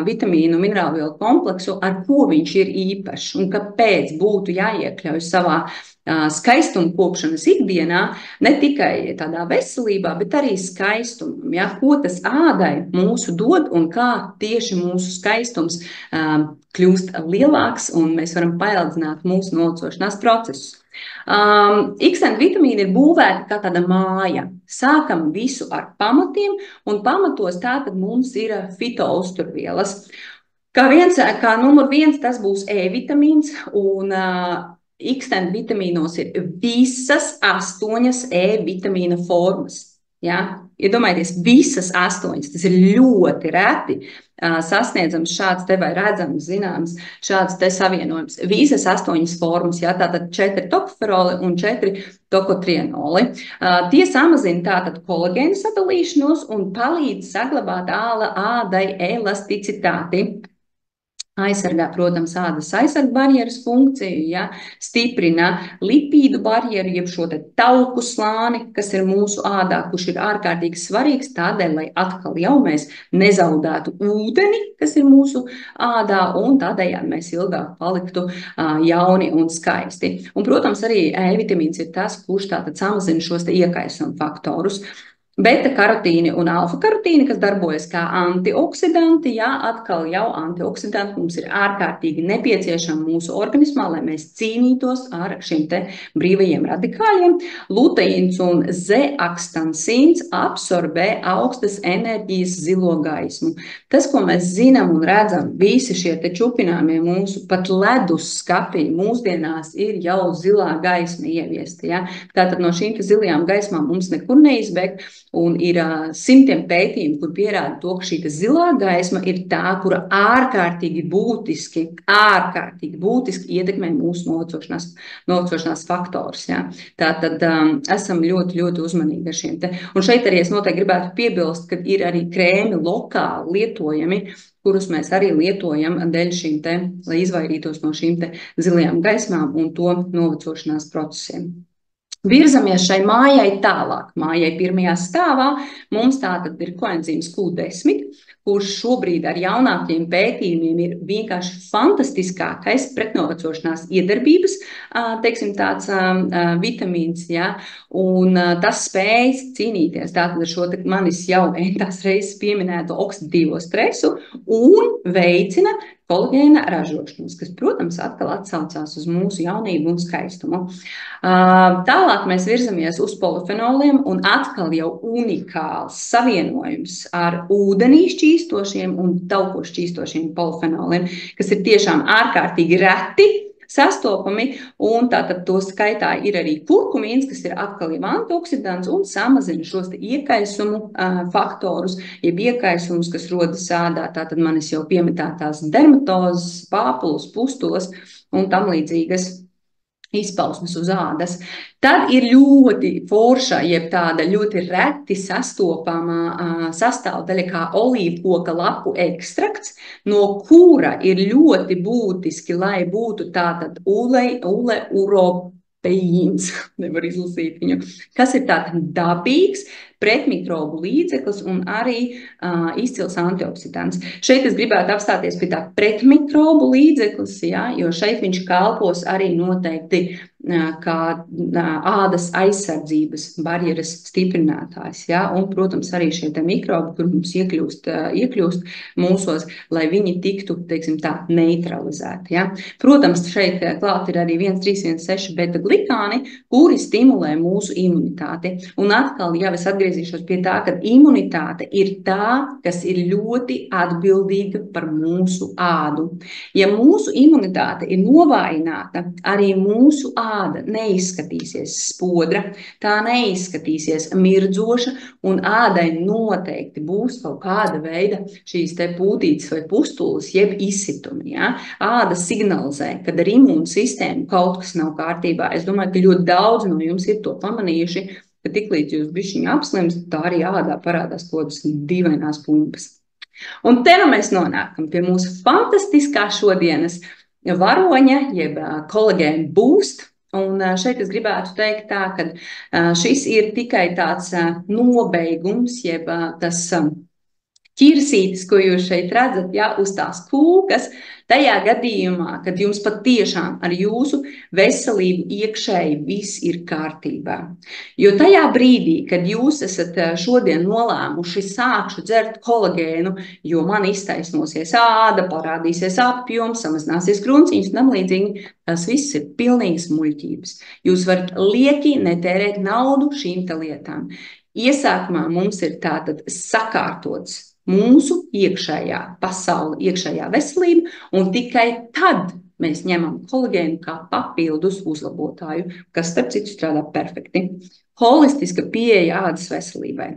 vitamīnu minerālu vielu kompleksu, ar ko viņš ir īpašs un kāpēc būtu jāiekļauj savā skaistuma kopšanas ikdienā, ne tikai tādā veselībā, bet arī skaistumam, ja? Ko tas ādai mūsu dod un kā tieši mūsu skaistums kļūst lielāks un mēs varam paildzināt mūsu novecošanās procesus. Xtend vitamīni ir būvēti kā tāda māja. Sākam visu ar pamatiem, un pamatos tātad mums ir fitouzturvielas. Kā numur 1 tas būs E-vitamīns, un Xtend vitamīnos ir visas 8 E-vitamīna formas. Ja? Iedomājieties, visas 8, tas ir ļoti reti sasniedzams šāds te vai redzams, zināms, šāds te savienojums. Visas 8 formas, ja? Tātad 4 tokoferoli un 4 tokotrienoli. Tie samazina tātad kolagēnu sadalīšanos un palīdz saglabāt ādai elasticitāti. Aizsargā, protams, ādas aizsarga barjeras funkciju, ja, stiprina lipīdu barjeru, jeb šo te tauku slāni, kas ir mūsu ādā, kurš ir ārkārtīgi svarīgs tādēļ, lai atkal jau mēs nezaudētu ūdeni, kas ir mūsu ādā, un tādējādi mēs ilgāk paliktu jauni un skaisti. Un, protams, arī E-vitamīns ir tas, kurš tātad samazina šos te iekaisuma faktorus. Beta-karotīni un alfa-karotīni, kas darbojas kā antioksidanti, jā, atkal jau antioksidanti mums ir ārkārtīgi nepieciešami mūsu organismā, lai mēs cīnītos ar šiem te brīvajiem radikāļiem. Luteīns un zeakstansīns absorbē augstas enerģijas zilo gaismu. Tas, ko mēs zinām un redzam, visi šie te čupināmie mūsu pat ledus skapiņi mūsdienās ir jau zilā gaisma ieviesta, jā. Tātad no šīm te zilajām gaismām mums nekur neizbēg. Un ir simtiem pētījumu, kur pierāda to, ka šī zilā gaisma ir tā, kura ārkārtīgi būtiski ietekmē mūsu novecošanās faktors. Ja. Tātad esam ļoti, ļoti uzmanīgi ar šiem te. Un šeit arī es noteikti gribētu piebilst, ka ir arī krēmi lokāli lietojami, kurus mēs arī lietojam dēļ šīm te, lai izvairītos no šīm te zilajām gaismām un to novecošanās procesiem. Virzamies šai mājai tālāk. Mājai pirmajā stāvā mums tātad ir koenzīms Q10, kurš šobrīd ar jaunākiem pētījumiem ir vienkārši fantastiskākais pretnovecošanās iedarbības, teiksim, tāds vitamīns, ja, un tas spējas cīnīties tātad ar šo manis jau entās reizes pieminēto oksidatīvo stresu un veicina kolagēna ražošanas, kas, protams, atkal atsaucās uz mūsu jaunību un skaistumu. Tālāk mēs virzamies uz polifenoliem un atkal jau unikāls savienojums ar ūdenī šķīstošiem un tauko šķīstošiem polifenoliem, kas ir tiešām ārkārtīgi reti sastopami, un tātad to skaitā ir arī kurkumīns, kas ir atkal jau antioksidants un samazina šos iekaisumu faktorus, jeb iekaisumus, kas rodas ādā, tātad manis jau pieminētās dermatozes, pāpulas, pustulas un tam līdzīgas izpausmes uz ādas. Tad ir ļoti forša, jeb tāda ļoti reti sastopama sastāvdaļa kā olīvkoka lapu ekstrakts, no kura ir ļoti būtiski, lai būtu tātad uleūropeīns, nevar izlasīt viņu, kas ir tātad dabīgs pretmikrobu līdzeklis un arī izcils antioksidants. Šeit es gribētu apstāties pie tā pretmikrobu līdzeklis, jā, jo šeit viņš kalpos arī noteikti kā ādas aizsardzības barjeras stiprinātājs, jā, un, protams, arī šie te mikrobi, kur mums iekļūst mūsos, lai viņi tiktu, teiksim tā, neutralizēti, jā. Protams, šeit klāt ir arī 1,3,1,6 beta-glikāni, kuri stimulē mūsu imunitāti. Un atkal, ja es atgriezīšos pie tā, ka imunitāte ir tā, kas ir ļoti atbildīga par mūsu ādu. Ja mūsu imunitāte ir novājināta, arī mūsu āda neizskatīsies spodra, tā neizskatīsies mirdzoša, un ādai noteikti būs kaut kāda veida šīs te pūtītes vai pustulas, jeb izsitumi. Ja? Āda signalizē, kad ar imūnsistēmu kaut kas nav kārtībā. Es domāju, ka ļoti daudz no jums ir to pamanījuši, ka tiklīdz jūs bišķiņu apslimst, tā arī ādā parādās kodas dīvainās pumpas. Un te nu mēs nonākam pie mūsu fantastiskā šodienas varoņa, jeb kolagēna boost. Un šeit es gribētu teikt tā, ka šis ir tikai tāds nobeigums, jeb tas ķirsītis, ko jūs šeit redzat, ja, uz tās kūkas, tajā gadījumā, kad jums patiešām ar jūsu veselību iekšēji viss ir kārtībā. Jo tajā brīdī, kad jūs esat šodien nolēmuši sākšu dzert kolagēnu, jo man iztaisnosies āda, parādīsies apjoms, samazināsies krunciņas un tam līdzīgi, tas viss ir pilnīgas muļķības. Jūs varat lieki netērēt naudu šīm te lietām. Iesākumā mums ir tātad sakārtots mūsu iekšējā pasaule, iekšējā veselība, un tikai tad mēs ņemam kolagēnu kā papildus uzlabotāju, kas, starp citu, strādā perfekti. Holistiska pieeja ādas veselībai.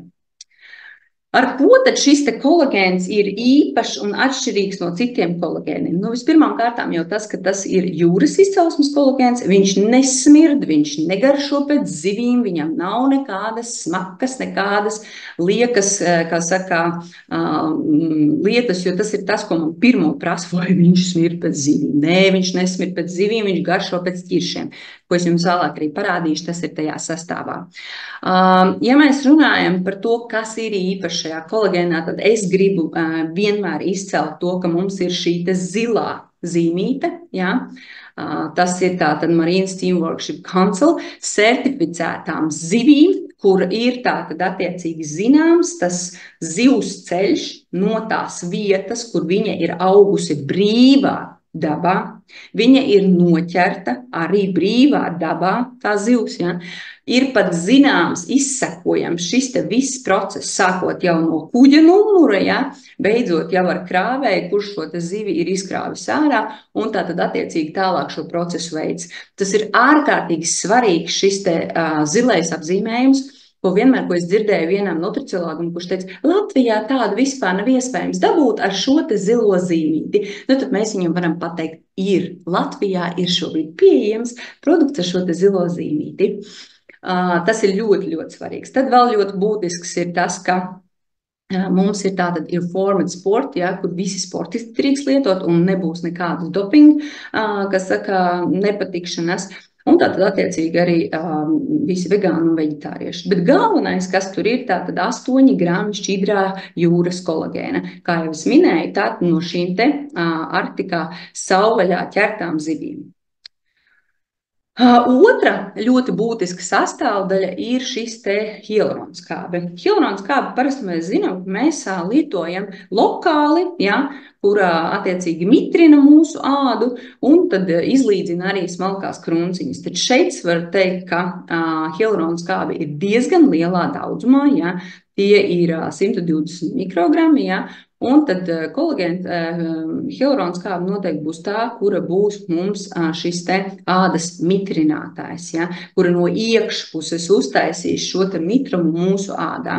Ar ko tad šis te kolagēns ir īpašs un atšķirīgs no citiem kolagēniem? Nu, vispirmām kārtām jau tas, ka tas ir jūras izcelsmes kolagēns, viņš nesmird, viņš negaršo pēc zivīm, viņam nav nekādas smakas, nekādas liekas, kā saka, lietas, jo tas ir tas, ko man pirmo prasa, vai viņš smird pēc zivīm. Nē, viņš nesmird pēc zivīm, viņš garšo pēc ķiršiem, ko es jums vēlāk arī parādīšu, tas ir tajā sastāvā. Ja mēs runājam par to, kas ir īpaši šajā kolagēnā, tad es gribu vienmēr izcelt to, ka mums ir šī zilā zīmīte, ja? Tas ir tātad Marine Steam Workshop Council certificētām zivīm, kur ir tātad attiecīgi zināms tas zivs ceļš no tās vietas, kur viņa ir augusi brīvā dabā. Viņa ir noķerta arī brīvā dabā, tā zivs, ja? Ir pat zināms, izsekojams šis te viss process, sākot jau no kuģa numura, ja? Beidzot jau ar krāvēju, kurš šo te zivi ir izkrāvis ārā, un tātad attiecīgi tālāk šo procesu veids. Tas ir ārkārtīgi svarīgs šis te zilais apzīmējums, ko es dzirdēju vienam nutriciologam, kurš teica, Latvijā tādu vispār nav iespējams dabūt ar šo te zilo zīmīti. Nu, tad mēs viņam varam pateikt, Latvijā ir šobrīd pieejams produkts ar šo te zilo zīmīti. Tas ir ļoti, ļoti svarīgs. Tad vēl ļoti būtisks ir tas, ka mums ir tātad informed sport, ja, kur visi sportisti drīkst lietot un nebūs nekādas dopinga, kas saka nepatikšanas. Un tātad attiecīgi arī visi vegāni un veģetārieši. Bet galvenais, kas tur ir, tātad 8 grami šķidrā jūras kolagēna. Kā jau es minēju, tātad no šīm te Arktikā savvaļā ķertām zivīm. Otra ļoti būtiska sastāvdaļa ir šis te hialuronskābe. Hialuronskābe parasti mēs zinām, ka mēs lietojam lokāli, ja, kur attiecīgi mitrina mūsu ādu un tad izlīdzina arī smalkās krunciņas. Tad šeit var teikt, ka hialuronskābe ir diezgan lielā daudzumā, ja, tie ir 120 mikrogrami, ja, un tad kolagēna hialuronskābe noteikti būs tā, kura būs mums šis te ādas mitrinātājs, ja, kura no iekšpuses uztaisīs šo te mitrumu mūsu ādā.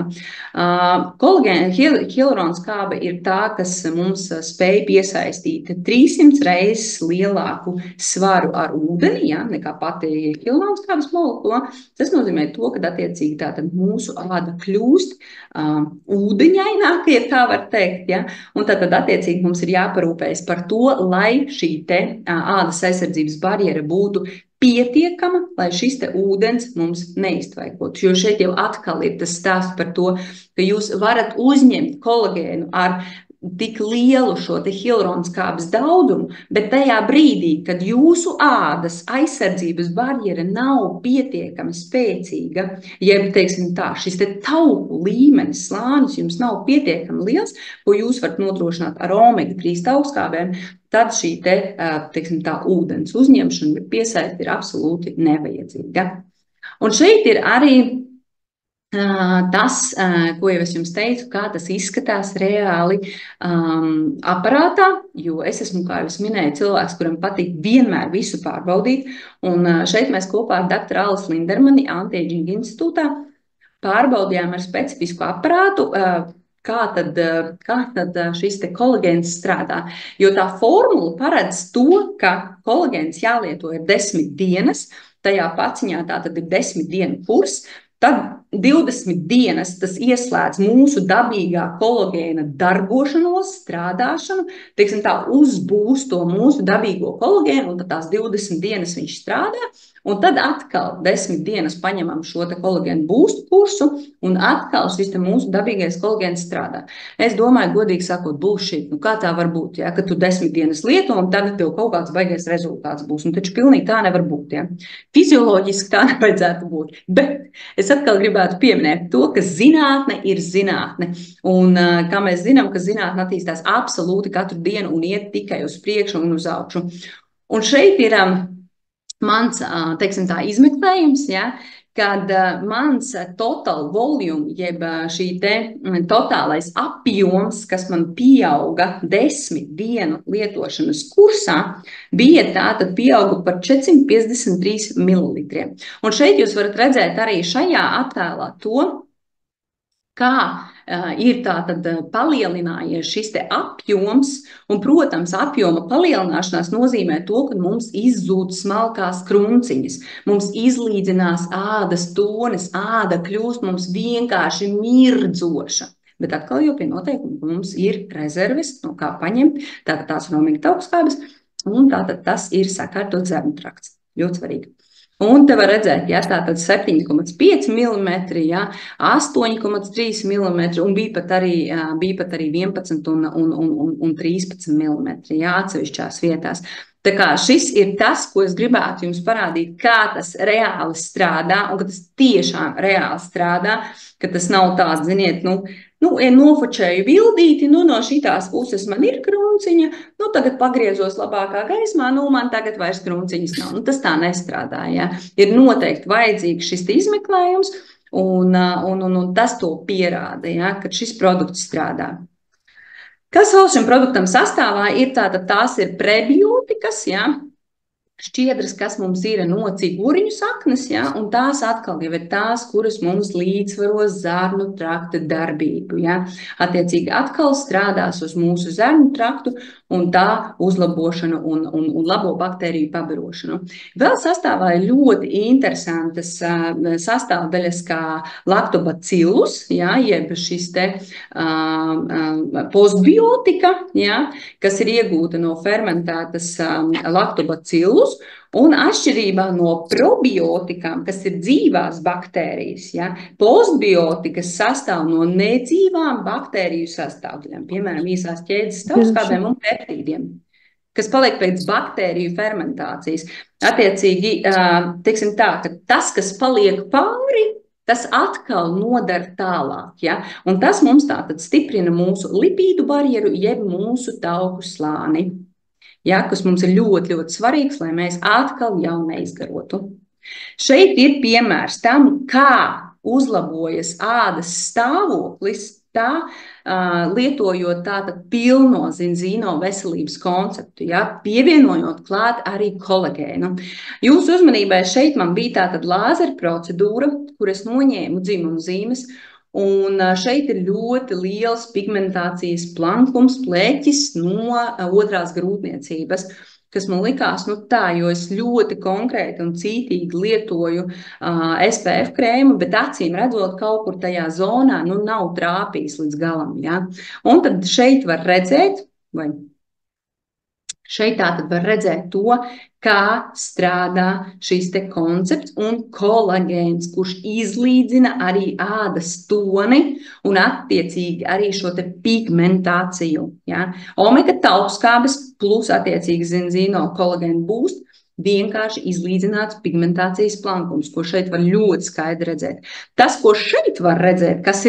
Kolagēna hialuronskābe ir tā, kas mums spēj piesaistīt 300 reizes lielāku svaru ar ūdeni, ja, nekā pati hialuronskābes molekula. Tas nozīmē to, ka attiecīgi tātad mūsu āda kļūst ūdeņaināka, ja tā var teikt, ja? Un tad attiecīgi mums ir jāparūpējas par to, lai šī te ādas aizsardzības barjera būtu pietiekama, lai šis te ūdens mums neiztvaikotu. Jo šeit jau atkal ir tas stāsts par to, ka jūs varat uzņemt kolagēnu ar tik lielu šo te hialuronskābes daudzumu, bet tajā brīdī, kad jūsu ādas aizsardzības barjera nav pietiekami spēcīga, jeb, teiksim tā, šis te tauku līmenis slānis jums nav pietiekami liels, ko jūs varat nodrošināt ar omega-3 taukskābēm, tad šī te, teiksim tā, ūdens uzņemšana, bet piesaist ir absolūti nevajadzīga. Un šeit ir arī tas, ko jau es jums teicu, kā tas izskatās reāli aparātā, jo es esmu, kā jau es minēju, cilvēks, kuram patīk vienmēr visu pārbaudīt, un šeit mēs kopā ar doktoru Alisu Lindermani Anti-Aging institūtā pārbaudījām ar specifisku aparātu, kā tad šis te kolagēns strādā. Jo tā formula paredz to, ka kolagēns jālieto ir 10 dienas, tajā paciņā tā tad ir 10 dienu kurs, tad 20 dienas tas ieslēdz mūsu dabīgā kolagēna darbošanos, strādāšanu, teiksim tā, uzbūst to mūsu dabīgo kolagēnu, un tad tās 20 dienas viņš strādā, un tad atkal 10 dienas paņemam šo te kolagēnu boostu kursu, un atkal šis te mūsu dabīgais kolagēns strādā. Es domāju, godīgi sakot, bullshit, nu kā tā var būt, ja, ka tu 10 dienas lieto, un tagad tev kaut kāds baigais rezultāts būs, un taču pilnīgi tā nevar būt, ja. Fizioloģiski tā nevajadzētu būt, bet es atkal gribētu pieminēt to, ka zinātne ir zinātne, un kā mēs zinām, ka zinātne attīstās absolūti katru dienu un iet tikai uz priekšu un uz augšu. Un šeit ir mans, teiksim tā, izmeklējums, ja, kad mans total volume, jeb šī te totālais apjoms, kas man pieauga 10 dienu lietošanas kursā, bija tātad pieauga par 453 mililitriem. Un šeit jūs varat redzēt arī šajā attēlā to, kā ir tātad palielinājies šis te apjoms, un, protams, apjoma palielināšanās nozīmē to, ka mums izzūd smalkās krunciņas, mums izlīdzinās ādas tonis, āda kļūst mums vienkārši mirdzoša. Bet atkal jau pie noteikuma mums ir rezerves, no kā paņemt, tātad tās ir omega-taukskābes, un tātad tas ir sakārtot zernu trakts. Ļoti svarīgi. Un te var redzēt, ja, tātad 7,5 mm, ja, 8,3 mm, un bija pat arī 11 un 13 mm, ja, atsevišķās vietās. Tā kā šis ir tas, ko es gribētu jums parādīt, kā tas reāli strādā, un ka tas tiešām reāli strādā, ka tas nav tāds, ziniet, nofočēju bildīti, no šitās puses man ir krunciņa, tagad pagriezos labākā gaismā, man tagad vairs krunciņas nav. Tas tā nestrādā, ja. Ir noteikti vajadzīgs šis izmeklējums, un tas to pierāda, ja, ka šis produkts strādā. Kas vēl šim produktam sastāvā ir, tās ir prebiotikas, ja, šķiedras, kas mums ir no ciguriņu saknes, ja, un tās atkal jau ir tās, kuras mums līdzsvaro zarnu trakta darbību, ja. Attiecīgi atkal strādās uz mūsu zarnu traktu un tā uzlabošanu un labo baktēriju pabarošanu. Vēl sastāvā ir ļoti interesantas sastāvdaļas kā lactobacillus, ja, jeb šis te postbiotika, ja, kas ir iegūta no fermentētas lactobacillus, un atšķirībā no probiotikām, kas ir dzīvās baktērijas, ja, postbiotikas sastāv no nedzīvām baktēriju sastāvdaļām, piemēram, īsās ķēdes tauskādēm un peptīdiem, kas paliek pēc baktēriju fermentācijas. Attiecīgi, teiksim tā, ka tas, kas paliek pāri, tas atkal nodara tālāk, ja, un tas mums tātad stiprina mūsu lipīdu barjeru, jeb mūsu tauku slāni. Ja, kas mums ir ļoti, ļoti svarīgs, lai mēs atkal jau neizgarotu. Šeit ir piemērs tam, kā uzlabojas ādas stāvoklis, lietojot tātad pilno zinzīno veselības konceptu, ja, pievienojot klāt arī kolagēnu. Jūsu uzmanībai šeit man bija tātad lāzera procedūra, kur es noņēmu dzimumu zīmes, un šeit ir ļoti liels pigmentācijas plankums, pleķis no otrās grūtniecības, kas man likās, jo es ļoti konkrēti un cītīgi lietoju SPF krēmu, bet acīm redzot kaut kur tajā zonā, nav trāpījis līdz galam, ja. Un tad šeit var redzēt, tātad var redzēt to, kā strādā šis te koncepts un kolagēns, kurš izlīdzina arī ādas toni un attiecīgi arī šo te pigmentāciju. Ja? Omega taukskābes plus attiecīgi zinzīno kolagēnu būst vienkārši izlīdzināts pigmentācijas plankums, ko šeit var ļoti skaidri redzēt. Tas, ko šeit var redzēt, kas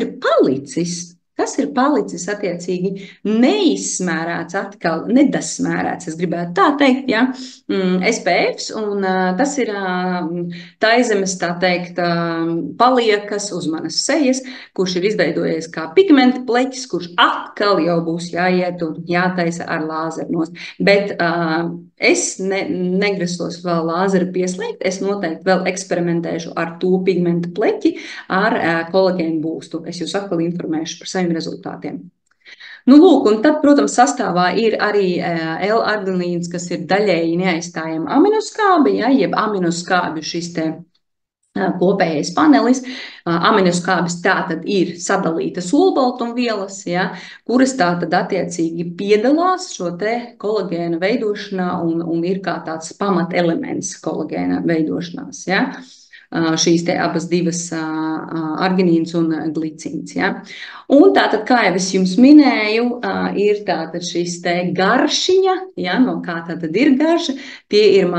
ir palicis attiecīgi neizsmērēts atkal, nedasmērēts, es gribētu tā teikt, ja, SPFs, un tas ir taizemes, tā teikt, paliekas uz manas sejas, kurš ir izveidojies kā pigmenta pleķis, kurš atkal jau būs jāiet un jātaisa ar lāzeru nost. Bet es negrasos vēl lāzeru pieslēgt, es noteikti vēl eksperimentēšu ar to pigmenta pleķi, ar kolagēnu būstu. Es jūs atkal informēšu par saviem rezultātiem. Lūk, un tad, protams, sastāvā ir arī L-arginīns, kas ir daļēji neaizstājama aminoskābe, ja, jeb aminoskābju šis te kopējais panelis. Aminoskābes tātad ir sadalītas olbaltumvielas, ja, kuras tātad attiecīgi piedalās šo te kolagēna veidošanā un ir kā tāds pamatelements kolagēna veidošanās, ja. Šīs te abas divas arginīns un glicīns. Ja? Un tātad, kā jau es jums minēju, ir tātad šīs te garšiņa, ja? No kā tātad ir garša, tie ir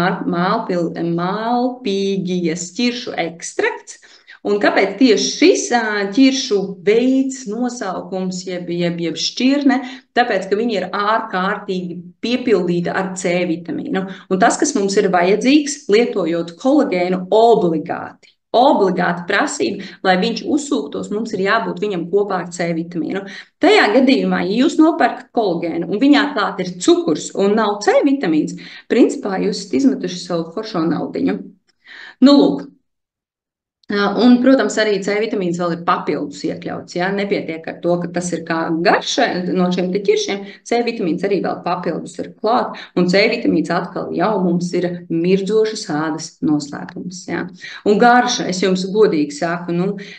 malpīgijas ķiršu ekstrakts. Un kāpēc tieši šis ķiršu veids, nosaukums, jeb šķirne? Tāpēc, ka viņi ir ārkārtīgi piepildīti ar C vitamīnu. Un tas, kas mums ir vajadzīgs, lietojot kolagēnu obligāti. Obligāti prasība, lai viņš uzsūktos, mums ir jābūt viņam kopā ar C vitamīnu. Tajā gadījumā, ja jūs nopērkat kolagēnu un viņā klāt ir cukurs un nav C vitamīns, principā jūs esat izmetuši savu foršo naudiņu. Lūk. Un, protams, arī C vitamīns vēl ir papildus iekļauts. Ja? Nepietiek ar to, ka tas ir kā garša no šiem te ķiršiem. C vitamīns arī vēl papildus ir klāt. Un C vitamīns atkal jau mums ir mirdzošas ādas noslēpums. Ja? Un garša, es jums godīgi saku,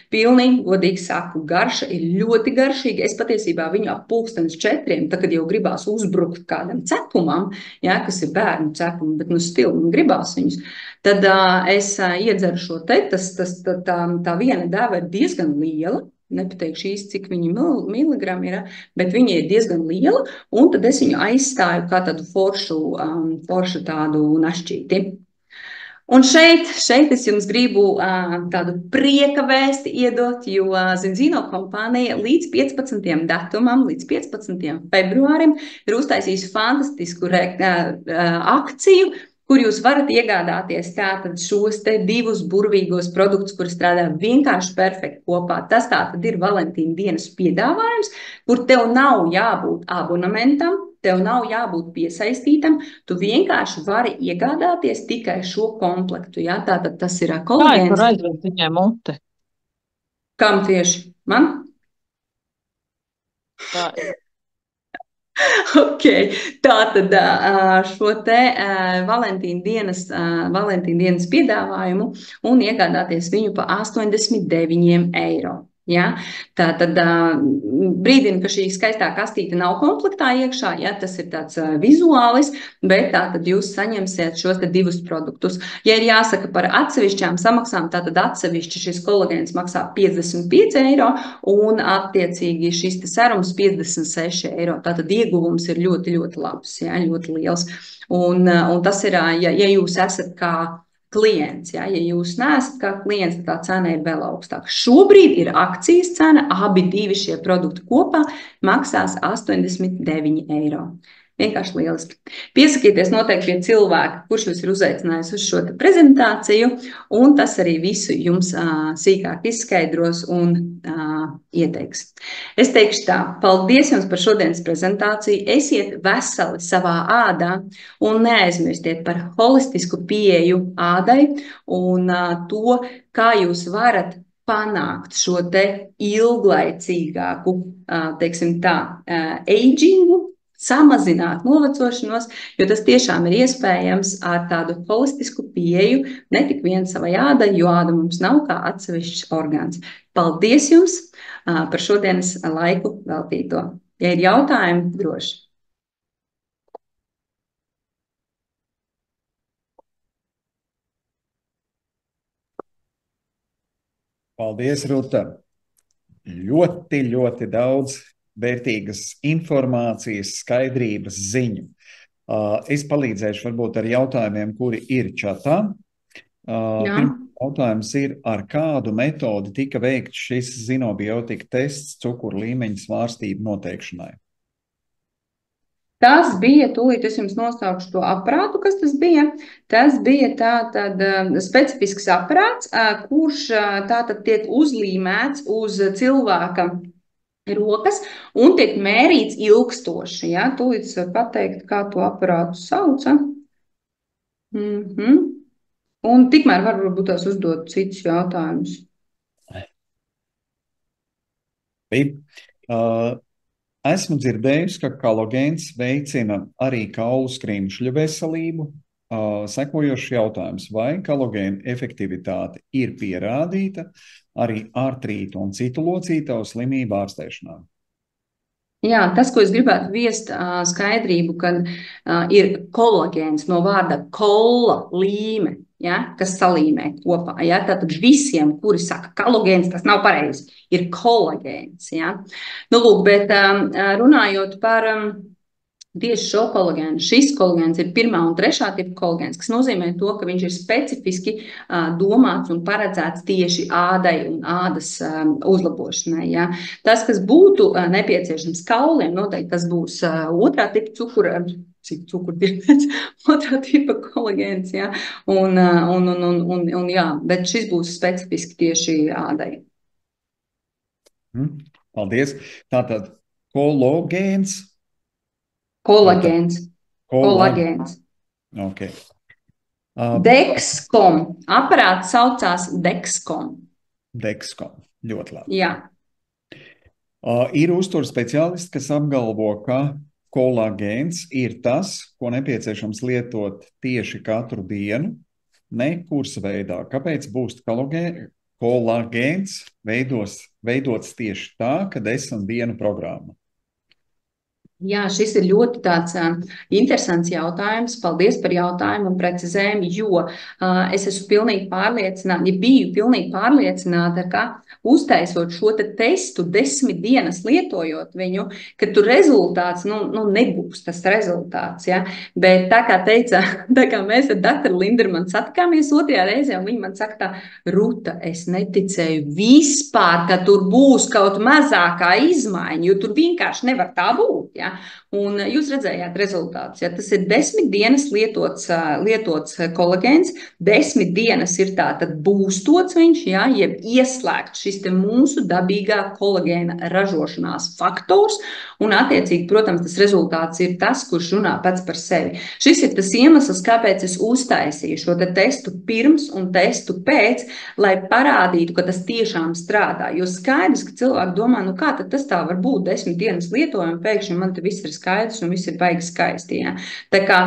pilnīgi godīgi saku, garša ir ļoti garšīga. Es patiesībā viņu ap 3:30, tad, kad jau gribās uzbrukt kādam cepumam, ja? Kas ir bērnu cepumi, bet stili gribās viņus. Tad es iedzeru šo te, tā viena deva ir diezgan liela, nepateikšu īsti, cik viņi miligrami ir, bet viņi ir diezgan liela, un tad es viņu aizstāju kā tādu foršu tādu našķīti. Un šeit es jums gribu tādu prieka vēsti iedot, jo Zinzino kompānija līdz 15. datumam, līdz 15. februārim ir uztaisījusi fantastisku akciju, kur jūs varat iegādāties tātad šos te divus burvīgos produktus, kuri strādā vienkārši perfekti kopā. Tas tātad ir Valentīna dienas piedāvājums, kur tev nav jābūt abonamentam, tev nav jābūt piesaistītam, tu vienkārši vari iegādāties tikai šo komplektu. Ja? Tātad tas ir kolagēns. Kā tur aizved viņai mute? Kam tieši? Man? Tā ir. Okay. Tātad šo te Valentīna dienas piedāvājumu un iegādāties viņu pa 89 eiro. Ja? Tātad brīdina, ka šī skaistā kastīte nav komplektā iekšā, ja? Tas ir tāds vizuālis, bet tātad jūs saņemsiet šos te divus produktus. Ja ir jāsaka par atsevišķām samaksām, tātad atsevišķi šis kolagēns maksā 55 eiro un attiecīgi šis te serums 56 eiro. Tātad ieguvums ir ļoti, ļoti labs, ja? Ļoti liels. Un tas ir, ja jūs esat kā klients, ja jūs neesat kā klients, tad tā cena ir vēl augstāka. Šobrīd ir akcijas cena, abi divi šie produkti kopā maksās 89 eiro. Vienkārši lieliski. Piesakieties noteikti pie cilvēka, kurš jūs ir uzaicinājis uz šo prezentāciju, un tas arī visu jums sīkāk izskaidros un ieteiks. Es teikšu tā, paldies jums par šodienas prezentāciju, esiet veseli savā ādā un neaizmirstiet par holistisku pieeju ādai un to, kā jūs varat panākt šo te ilglaicīgāku, teiksim tā, agingu, samazināt novecošanos, jo tas tiešām ir iespējams ar tādu holistisku pieeju, ne tik vien savai ādai, jo āda mums nav kā atsevišķs orgāns. Paldies jums par šodienas laiku veltīto. Ja ir jautājumi, droši. Paldies, Ruta. Ļoti, ļoti daudz vērtīgas informācijas, skaidrības, ziņu. Es palīdzēšu varbūt ar jautājumiem, kuri ir čatā. Pirmais jautājums ir, ar kādu metodi tika veikts šis zinobiotika tests cukuru līmeņa svārstību noteikšanai? Tas bija, tūlīt es jums nosaukšu to aparātu, kas tas bija. Tas bija tātad specifisks aparāts, kurš tātad tiek uzlīmēts uz cilvēka rokas un tiek mērīts ilgstoši. Ja? Tūlīt es varu pateikt, kā to aparātu sauca. Un tikmēr varbūt tās uzdot citus jautājumus. Esmu dzirdējusi, ka kolagēns veicina arī kaulu skrimšļu veselību. Sekojošs jautājums, vai kolagēna efektivitāte ir pierādīta arī artrītu un citu locītavu slimību ārstēšanā? Jā, tas, ko es gribētu viest skaidrību, kad ir kolagēns no vārda kola līme, ja, kas salīmē kopā. Ja, tātad visiem, kuri saka kolagēns, tas nav pareizi, ir kolagēns. Ja. Nu, lūk, bet runājot par tieši šo kolagēnu, šis kolagēns ir 1. un 3. tipa kolagēns, kas nozīmē to, ka viņš ir specifiski domāts un paredzēts tieši ādai un ādas uzlabošanai. Ja. Tas, kas būtu nepieciešams kauliem, noteikti tas būs 2. tipa cukura, otrā tipa kolagēns, ja. Jā, bet šis būs specifiski tieši ādai. Paldies. Tātad kolagēns. Kolagēns. Kolagēns. Okay. Dexcom. Aparāts saucās Dexcom. Dexcom. Ļoti labi. Jā. Ir uzturs speciālisti, kas apgalvo, ka kolagēns ir tas, ko nepieciešams lietot tieši katru dienu, ne kursa veidā. Kāpēc būs kolagēns veidots tieši tā, kad esam dienu programma? Jā, šis ir ļoti tāds interesants jautājums. Paldies par jautājumu un precizējumu, jo es esmu pilnīgi pārliecināta, ja biju pilnīgi pārliecināta, ka uztaisot šo te testu 10 dienas lietojot viņu, ka tur rezultāts, nebūs tas rezultāts, ja? Bet tā kā teica, tā kā mēs ar doktoru Lindermanu satikāmies otrajā reizē, un viņa man saka tā, Ruta, es neticēju vispār, ka tur būs kaut mazākā izmaiņa, jo tur vienkārši nevar tā būt, ja? Un jūs redzējāt rezultātus. Ja? Tas ir 10 dienas lietots kolagēns, 10 dienas ir tātad būstots viņš, ja? Jeb ieslēgts šis te mūsu dabīgā kolagēna ražošanās faktors, un attiecīgi, protams, tas rezultāts ir tas, kurš runā pats par sevi. Šis ir tas iemesls, kāpēc es uztaisīju šo te testu pirms un testu pēc, lai parādītu, ka tas tiešām strādā. Jo skaidrs, ka cilvēki domā, kā tad tas tā var būt 10 dienas lietojumi, pēkšņi man te viss ir skaidrs un viss ir baigi skaisti. Ja? Tā kā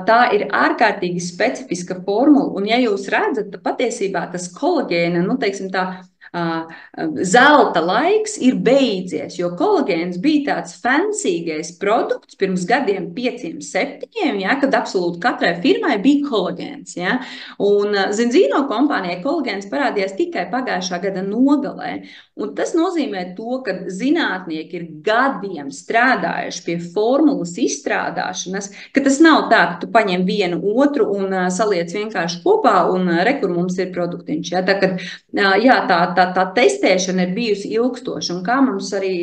tā ir ārkārtīgi specifiska formula, un ja jūs redzat, tad patiesībā tas kolagēna, teiksim tā, zelta laiks ir beidzies, jo kolagēns bija tāds fancīgais produkts pirms gadiem 5, 7, ja, kad absolūti katrai firmai bija kolagēns. Ja. Un Zinzino kompānijai kolagēns parādījās tikai pagājušā gada nogalē. Un tas nozīmē to, ka zinātnieki ir gadiem strādājuši pie formulas izstrādāšanas, ka tas nav tā, ka tu paņem vienu otru un saliec vienkārši kopā un rekur mums ir produktiņš. Ja. Tā, kad, jā, tā testēšana ir bijusi ilgstoša, un kā mums arī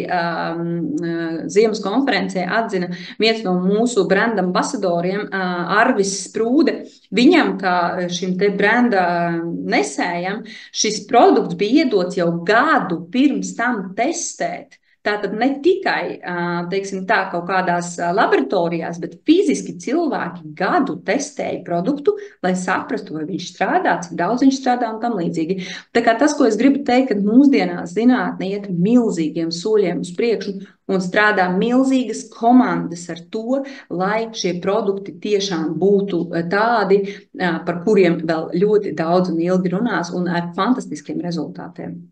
Ziemas konferencē atzina viens no mūsu brenda ambasadoriem, Arvis Sprūde, viņam, kā šim te brenda nesējam, šis produkts bija iedots jau gadu pirms tam testēt. Tātad ne tikai, teiksim tā, kaut kādās laboratorijās, bet fiziski cilvēki gadu testēja produktu, lai saprastu, vai viņš strādā, cik daudz viņš strādā un tam līdzīgi. Tā kā tas, ko es gribu teikt, ka mūsdienās zinātne iet milzīgiem soļiem uz priekšu un strādā milzīgas komandas ar to, lai šie produkti tiešām būtu tādi, par kuriem vēl ļoti daudz un ilgi runās un ar fantastiskiem rezultātiem.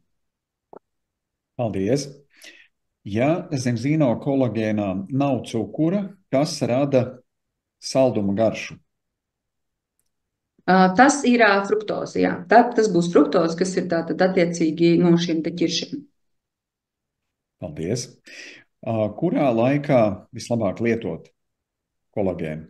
Paldies! Ja zem Zinzino kolagēnā nav cukura, kas rada salduma garšu? Tas ir fruktoze, jā. Tas būs fruktoze, kas ir tātad attiecīgi no šiem te ķiršiem. Paldies. Kurā laikā vislabāk lietot kolagēnu?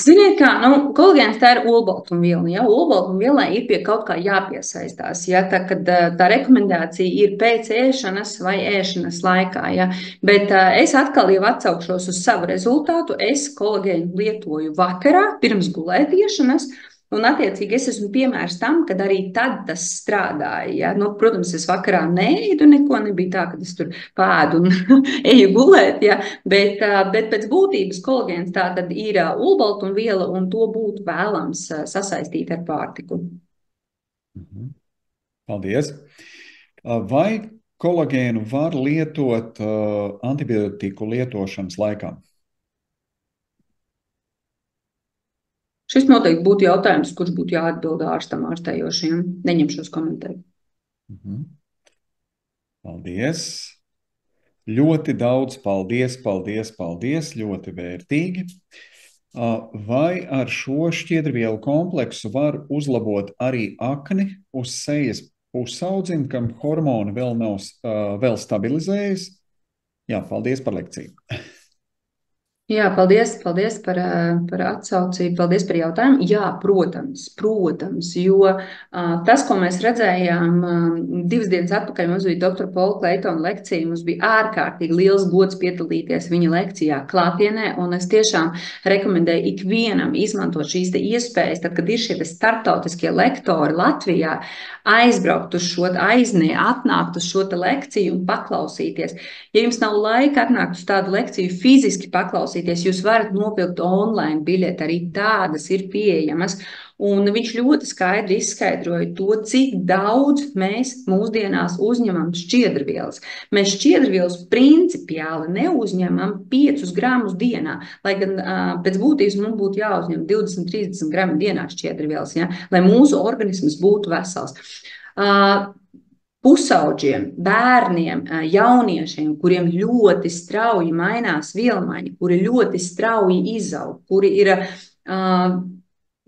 Ziniet kā, kolagēns tā ir olbaltumviela, ja? Olbaltumvielai ir pie kaut kā jāpiesaistās, ja? Tā, kad tā rekomendācija ir pēc ēšanas vai ēšanas laikā, ja? Bet es atkal jau atsaukšos uz savu rezultātu, es kolagēnu lietoju vakarā, pirms gulētiešanas, un attiecīgi es esmu piemērs tam, kad arī tad tas strādāja. Ja? Protams, es vakarā neēdu, neko nebija tā, ka es tur pēdu un eju gulēt, ja? Bet pēc būtības kolagēns tā tad ir olbaltumviela un to būtu vēlams sasaistīt ar pārtiku. Paldies. Vai kolagēnu var lietot antibiotiku lietošanas laikā? Šis noteikti būtu jautājums, kurš būtu jāatbild ārstam, ārstējošiem. Neņemšos komentēt. Paldies. Ļoti daudz paldies. Ļoti vērtīgi. Vai ar šo šķiedrvielu kompleksu var uzlabot arī akni uz sejas pusaudzim, kam hormoni vēl stabilizējas? Jā, paldies par lekciju. Jā, paldies par atsaucību, paldies par jautājumu. Jā, protams, jo tas, ko mēs redzējām 2 dienas atpakaļ, mums bija doktora Paula Kleitona lekcija, mums bija ārkārtīgi liels gods piedalīties viņa lekcijā klātienē, un es tiešām rekomendēju ikvienam izmantot šīs te iespējas, tad, kad ir šie starptautiskie lektori Latvijā, aizbraukt uz šo atnākt uz šo te lekciju un paklausīties. Ja jums nav laika atnākt uz tādu lekciju fiziski paklausīties, jūs varat nopirkt online biļeti, arī tādas ir pieejamas. Un viņš ļoti skaidri izskaidroja to, cik daudz mēs mūsdienās uzņemam šķiedrvielas. Mēs šķiedrvielas principiāli neuzņemam 5 gramus dienā, lai gan pēc būtības mums būtu jāuzņem 20-30 gramu dienā šķiedrvielas, ja, lai mūsu organisms būtu vesels. pusauģiem, bērniem, jauniešiem, kuriem ļoti strauji mainās vielmaiņa, kuri ļoti strauji izaug, kuri ir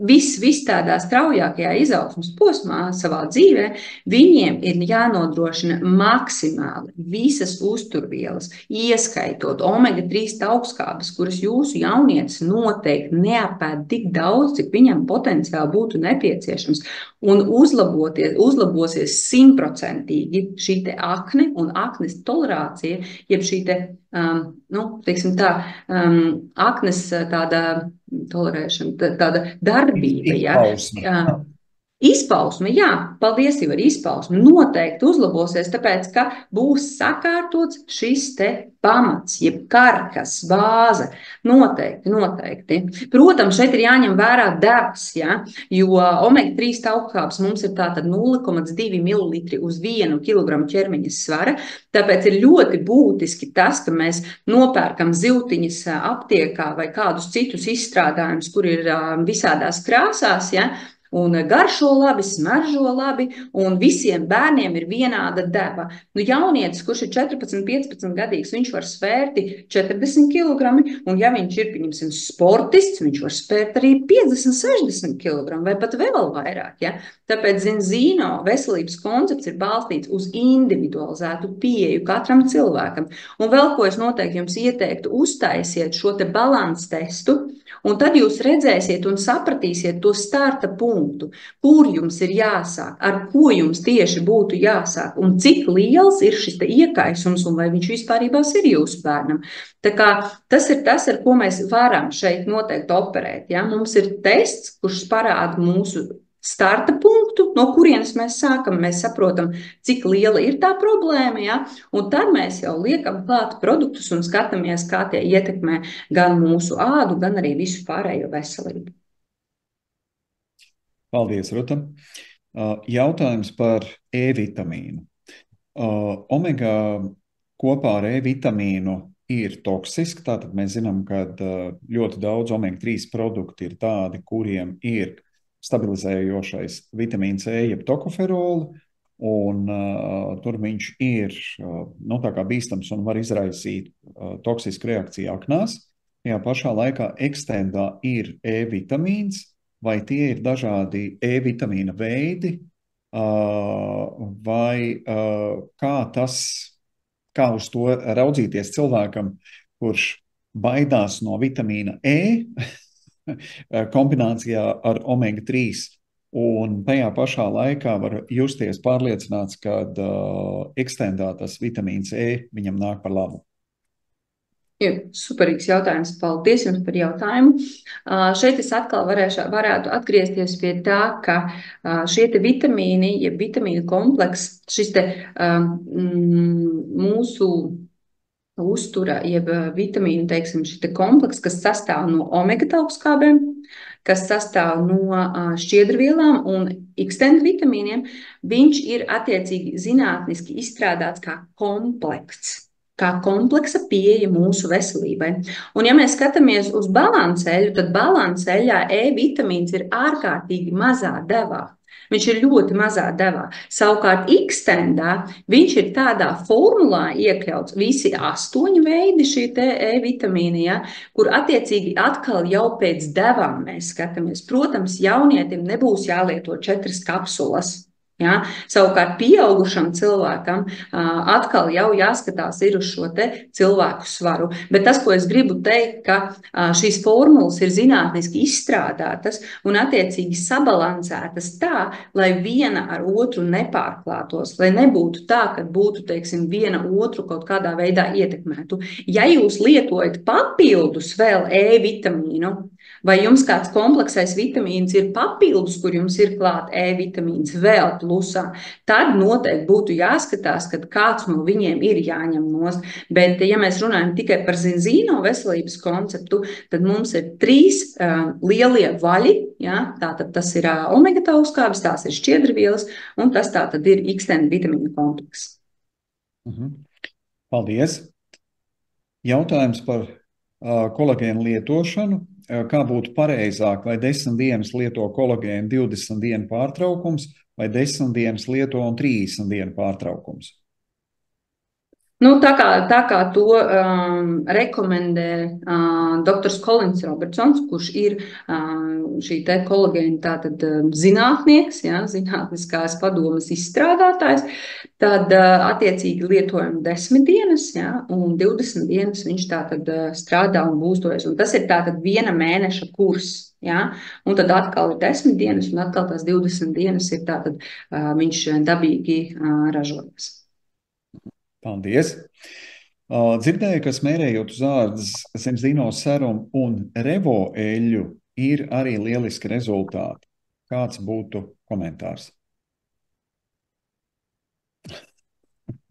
viss tādā straujākajā izaugsmas posmā savā dzīvē, viņiem ir jānodrošina maksimāli visas uzturvielas, ieskaitot omega-3 augstskābes, kuras jūsu jaunietis noteikti neapēd tik daudz, cik viņam potenciāli būtu nepieciešams, un uzlabosies 100% šī te akne un aknes tolerācija, jeb šī te, teiksim tā, aknes tāda tolerēšana, tāda darbība, ja? Izpausme, jā, paldies, jau ar izpausmi noteikti uzlabosies, tāpēc, ka būs sakārtots šis te pamats, jeb karkas, bāze, noteikti. Protams, šeit ir jāņem vērā devas, ja, jo omega-3 augstskābes mums ir tātad 0,2 ml uz 1 kg ķermeņa svara, tāpēc ir ļoti būtiski tas, ka mēs nopērkam zivtiņas aptiekā vai kādus citus izstrādājumus, kur ir visādās krāsās, ja, un garšo labi, smaržo labi, un visiem bērniem ir vienāda deva. Jaunietis, kurš ir 14, 15 gadīgs, viņš var svērt 40 kg, un ja viņš ir, pieņemsim, sportists, viņš var spērt arī 50, 60 kg, vai pat vēl vairāk. Ja? Tāpēc Zinzino veselības koncepts ir balstīts uz individualizētu pieeju katram cilvēkam. Un vēl ko es noteikti jums ieteiktu, uztaisiet šo te balances testu, un tad jūs redzēsiet un sapratīsiet to starta punktu, kur jums ir jāsāk, ar ko jums tieši būtu jāsāk, un cik liels ir šis te iekaisums, un vai viņš vispārībās ir jūsu bērnam. Tā kā tas ir tas, ar ko mēs varam šeit noteikti operēt. Ja? Mums ir tests, kurš parāda mūsu starta punktu, no kurienes mēs sākam, mēs saprotam, cik liela ir tā problēma, ja? Un tad mēs jau liekam klāt produktus un skatāmies, kā tie ietekmē gan mūsu ādu, gan arī visu pārējo veselību. Paldies, Ruta. Jautājums par E-vitamīnu. Omega kopā ar E-vitamīnu ir toksiski, tātad mēs zinām, ka ļoti daudz omega-3 produkti ir tādi, kuriem ir stabilizējošais vitamīns E, jeb tokoferolu, un tur viņš ir tā kā bīstams un var izraisīt toksisku reakciju aknās. Tajā pašā laikā ekstendā ir E-vitamīns, vai tie ir dažādi E-vitamīna veidi, vai kā uz to raudzīties cilvēkam, kurš baidās no vitamīna E, kombinācijā ar omega-3, un tajā pašā laikā var justies pārliecināts, ka ekstendētas vitamīns E viņam nāk par labu. Superīgs jautājums. Paldies jums par jautājumu. Šeit es atkal varētu atgriezties pie tā, ka šie te vitamīni, ja vitamīnu kompleks, šis te mūsu uztura, jeb vitamīnu, teiksim, šī kompleks, kas sastāv no omega-augstskābēm, kas sastāv no šķiedrvielām un Xtend vitamīniem, viņš ir attiecīgi zinātniski izstrādāts kā kompleksa pieeja mūsu veselībai. Un ja mēs skatāmies uz balanceļu, tad balanceļā E-vitamīns ir ārkārtīgi mazā devā. Viņš ir ļoti mazā devā. Savukārt Xtendā viņš ir tādā formulā iekļauts visi 8 veidi šī te E-vitamīna, ja, kur attiecīgi atkal jau pēc devām mēs skatāmies. Protams, jaunietim nebūs jālieto 4 kapsulas. Ja? Savukārt pieaugušam cilvēkam atkal jau jāskatās ir uz šo te cilvēku svaru. Bet tas, ko es gribu teikt, ka šīs formulas ir zinātniski izstrādātas un attiecīgi sabalansētas tā, lai viena ar otru nepārklātos, lai nebūtu tā, ka būtu, teiksim, viena otru kaut kādā veidā ietekmētu. Ja jūs lietojat papildus vēl E-vitamīnu, vai jums kāds kompleksais vitamīns ir papildus, kur jums ir klāt E-vitamīns vēl plusā, tad noteikti būtu jāskatās, ka kāds no viņiem ir jāņem nost. Bet, ja mēs runājam tikai par Zinzino veselības konceptu, tad mums ir 3 lielie vaļi, ja? Tātad tas ir omega-augstskābes, tās ir šķiedrvielas, un tas tātad ir Xtend vitamīnu komplekss. Paldies! Jautājums par kolagēnu lietošanu. Kā būtu pareizāk, vai 10 dienas lieto kolagēnu, 20 dienu pārtraukums, vai 10 dienas lieto un 30 dienu pārtraukums? Nu, tā kā to rekomendē doktors Kolins Robertsons, kurš ir šī te kolagēna tātad zinātnieks, ja, zinātniskās padomas izstrādātājs, tad attiecīgi lietojam 10 dienas, ja, un 20 dienas viņš tātad strādā un būstojas. Un tas ir tātad 1 mēneša kurs. Ja? Un tad atkal ir 10 dienas, un atkal tās 20 dienas ir tātad viņš dabīgi ražojas. Paldies! Dzirdēju, ka smērējot uz ādas zemzīno serumu un revo eļļu ir arī lieliski rezultāti. Kāds būtu komentārs?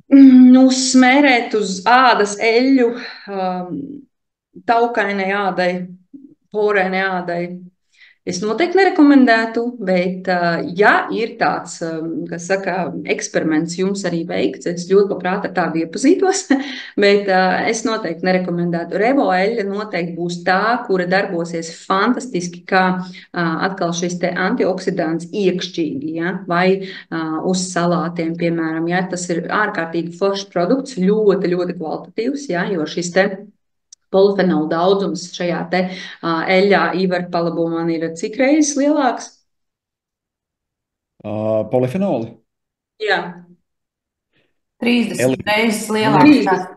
Nu, smērēt uz ādas eļļu, taukainai ādai, porēnai ādai. Es noteikti nerekomendētu, bet, ja ir tāds, kas saka, eksperiments jums arī veikts, es ļoti labprāt ar tādu iepazītos, bet es noteikti nerekomendētu. Revo eļļa noteikti būs tā, kura darbosies fantastiski, kā atkal šis te antioksidants iekšķīgi, ja, vai uz salātiem, piemēram, ja, tas ir ārkārtīgi foršs produkts, ļoti, ļoti kvalitatīvs, ja, jo šis te polifenolu daudzums šajā te eļļā iverpalabumā ir cik reizes lielāks? Polifenoli? Jā. 30 reizes lielāks.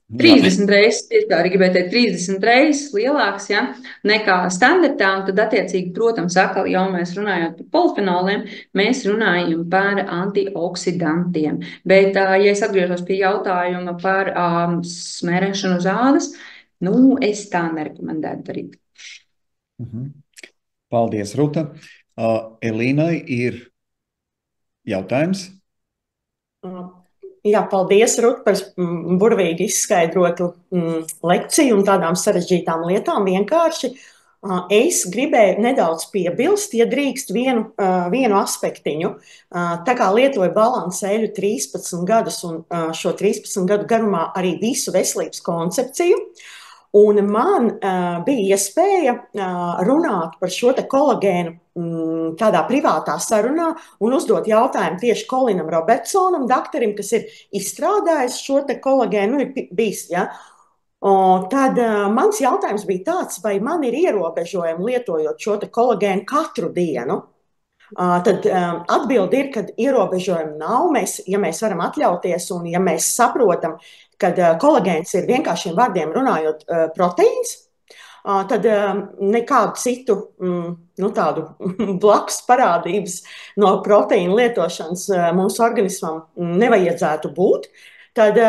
30 reizes, tā arī gribēju teikt, 30 reizes lielāks, ja, nekā standartā, un tad attiecīgi, protams, atkal jau mēs runājot par polifenoliem, mēs runājam par antioksidantiem. Bet, ja es atgriežos pie jautājuma par smērēšanu uz ādas, nu, es tā nerekomendētu darīt. Paldies, Ruta. Elīnai ir jautājums? Jā, paldies, Rut, par burvīgi izskaidrotu lekciju un tādām sarežģītām lietām vienkārši. Es gribēju nedaudz piebilst, ja drīkst vienu aspektiņu. Tā kā lietoju balansu eļļu 13 gadus un šo 13 gadu garumā arī visu veselības koncepciju, un man bija iespēja runāt par šo te kolagēnu tādā privātā sarunā un uzdot jautājumu tieši Kolinam Robertsonam, doktorim, kas ir izstrādājis šo te kolagēnu, ir bijis, ja. Tad mans jautājums bija tāds, vai man ir ierobežojumi lietojot šo te kolagēnu katru dienu. Tad atbildi ir, ka ierobežojumi nav, ja mēs varam atļauties un ja mēs saprotam, ka kolagēns ir vienkāršiem vārdiem runājot proteīns, tad nekādu citu tādu blakus parādības no proteīna lietošanas mūsu organismam nevajadzētu būt. Tad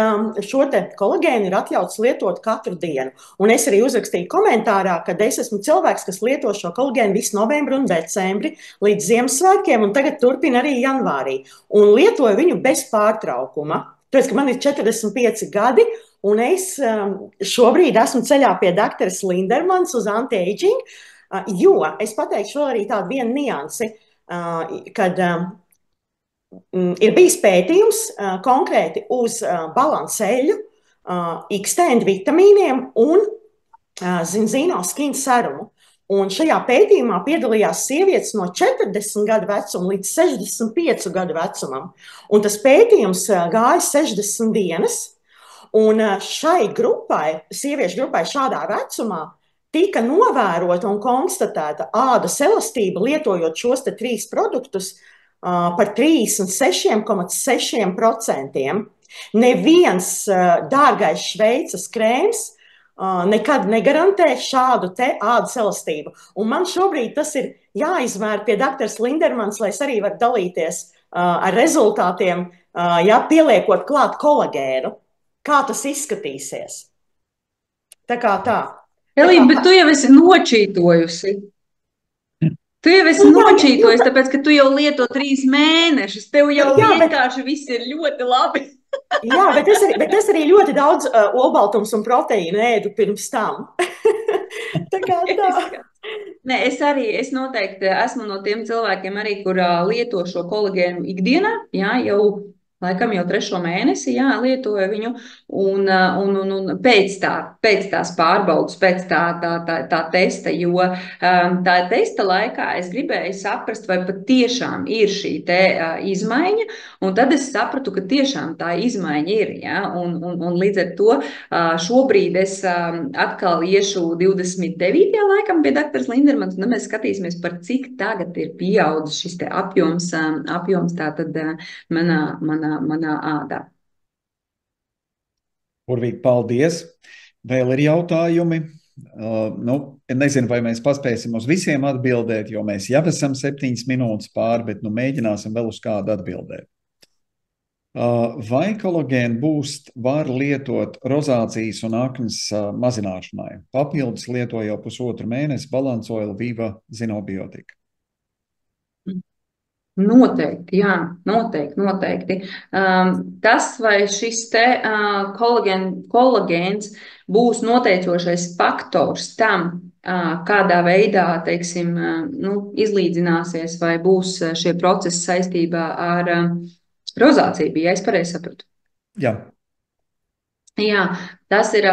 šo te kolagēnu ir atļauts lietot katru dienu. Un es arī uzrakstīju komentārā, ka es esmu cilvēks, kas lieto šo kolagēnu visu novembri un decembri līdz Ziemassvētkiem, un tagad turpina arī janvārī. Un lietoju viņu bez pārtraukuma. Tāpēc, ka man ir 45 gadi, un es šobrīd esmu ceļā pie doktoras Lindermans uz anti-aging, jo es pateikšu vēl arī tādu vienu niansi, kad ir bijis pētījums konkrēti uz balansu eļļu, Xtend vitamīniem un zinzino skin serumu. Un šajā pētījumā piedalījās sievietes no 40 gadu vecuma līdz 65 gadu vecumam. Un tas pētījums gāja 60 dienas, un šai grupai, sieviešu grupai šādā vecumā, tika novērota un konstatēta ādas elastība lietojot šos te 3 produktus par 36,6%. Neviens dārgais Šveices krēms nekad negarantē šādu te ādas elastību. Un man šobrīd tas ir jāizvēr pie doktoras Lindermans, lai es arī varu dalīties ar rezultātiem, ja pieliekot klāt kolagēnu. Kā tas izskatīsies? Tā kā tā. Elīna, bet tu jau esi nočītojusi. Tu jau esi nočītojusi, tāpēc, ka tu jau lieto 3 mēnešus. Tev jau vienkārši viss ir ļoti labi. Jā, bet es arī ļoti daudz olbaltums un proteīnu ēdu pirms tam. Tā kā tā. Nē, es noteikti esmu no tiem cilvēkiem arī, kur lieto šo kolagēnu ikdienā, jā, jau laikam jau 3. mēnesi, jā, lietoju viņu, un pēc tās pārbaudas, pēc tā testa, jo tā testa laikā es gribēju saprast, vai patiešām ir šī te izmaiņa, un tad es sapratu, ka tiešām tā izmaiņa ir, jā, un līdz ar to šobrīd es atkal iešu 29. laikam pie doktoras Lindermanas, un mēs skatīsimies, par cik tagad ir pieaudzis šis te apjoms tātad manā ādā. Burvīgi, paldies! Vēl ir jautājumi. Nezinu, vai mēs paspēsim uz visiem atbildēt, jo mēs jau esam 7 minūtes pāri, bet mēģināsim vēl uz kādu atbildēt. Vai kolagēnu būst var lietot rozācijas un aknas mazināšanai? Papildus lietoju jau 1,5 mēnesi Balance Oil Viva Zinobiotika. Noteikti, jā, noteikti. Tas, vai šis te kolagēns būs noteicošais faktors tam, kādā veidā, teiksim, izlīdzināsies vai būs šie procesi saistībā ar rozāciju, bija, ja es pareizi sapratu? Jā. Jā, tas ir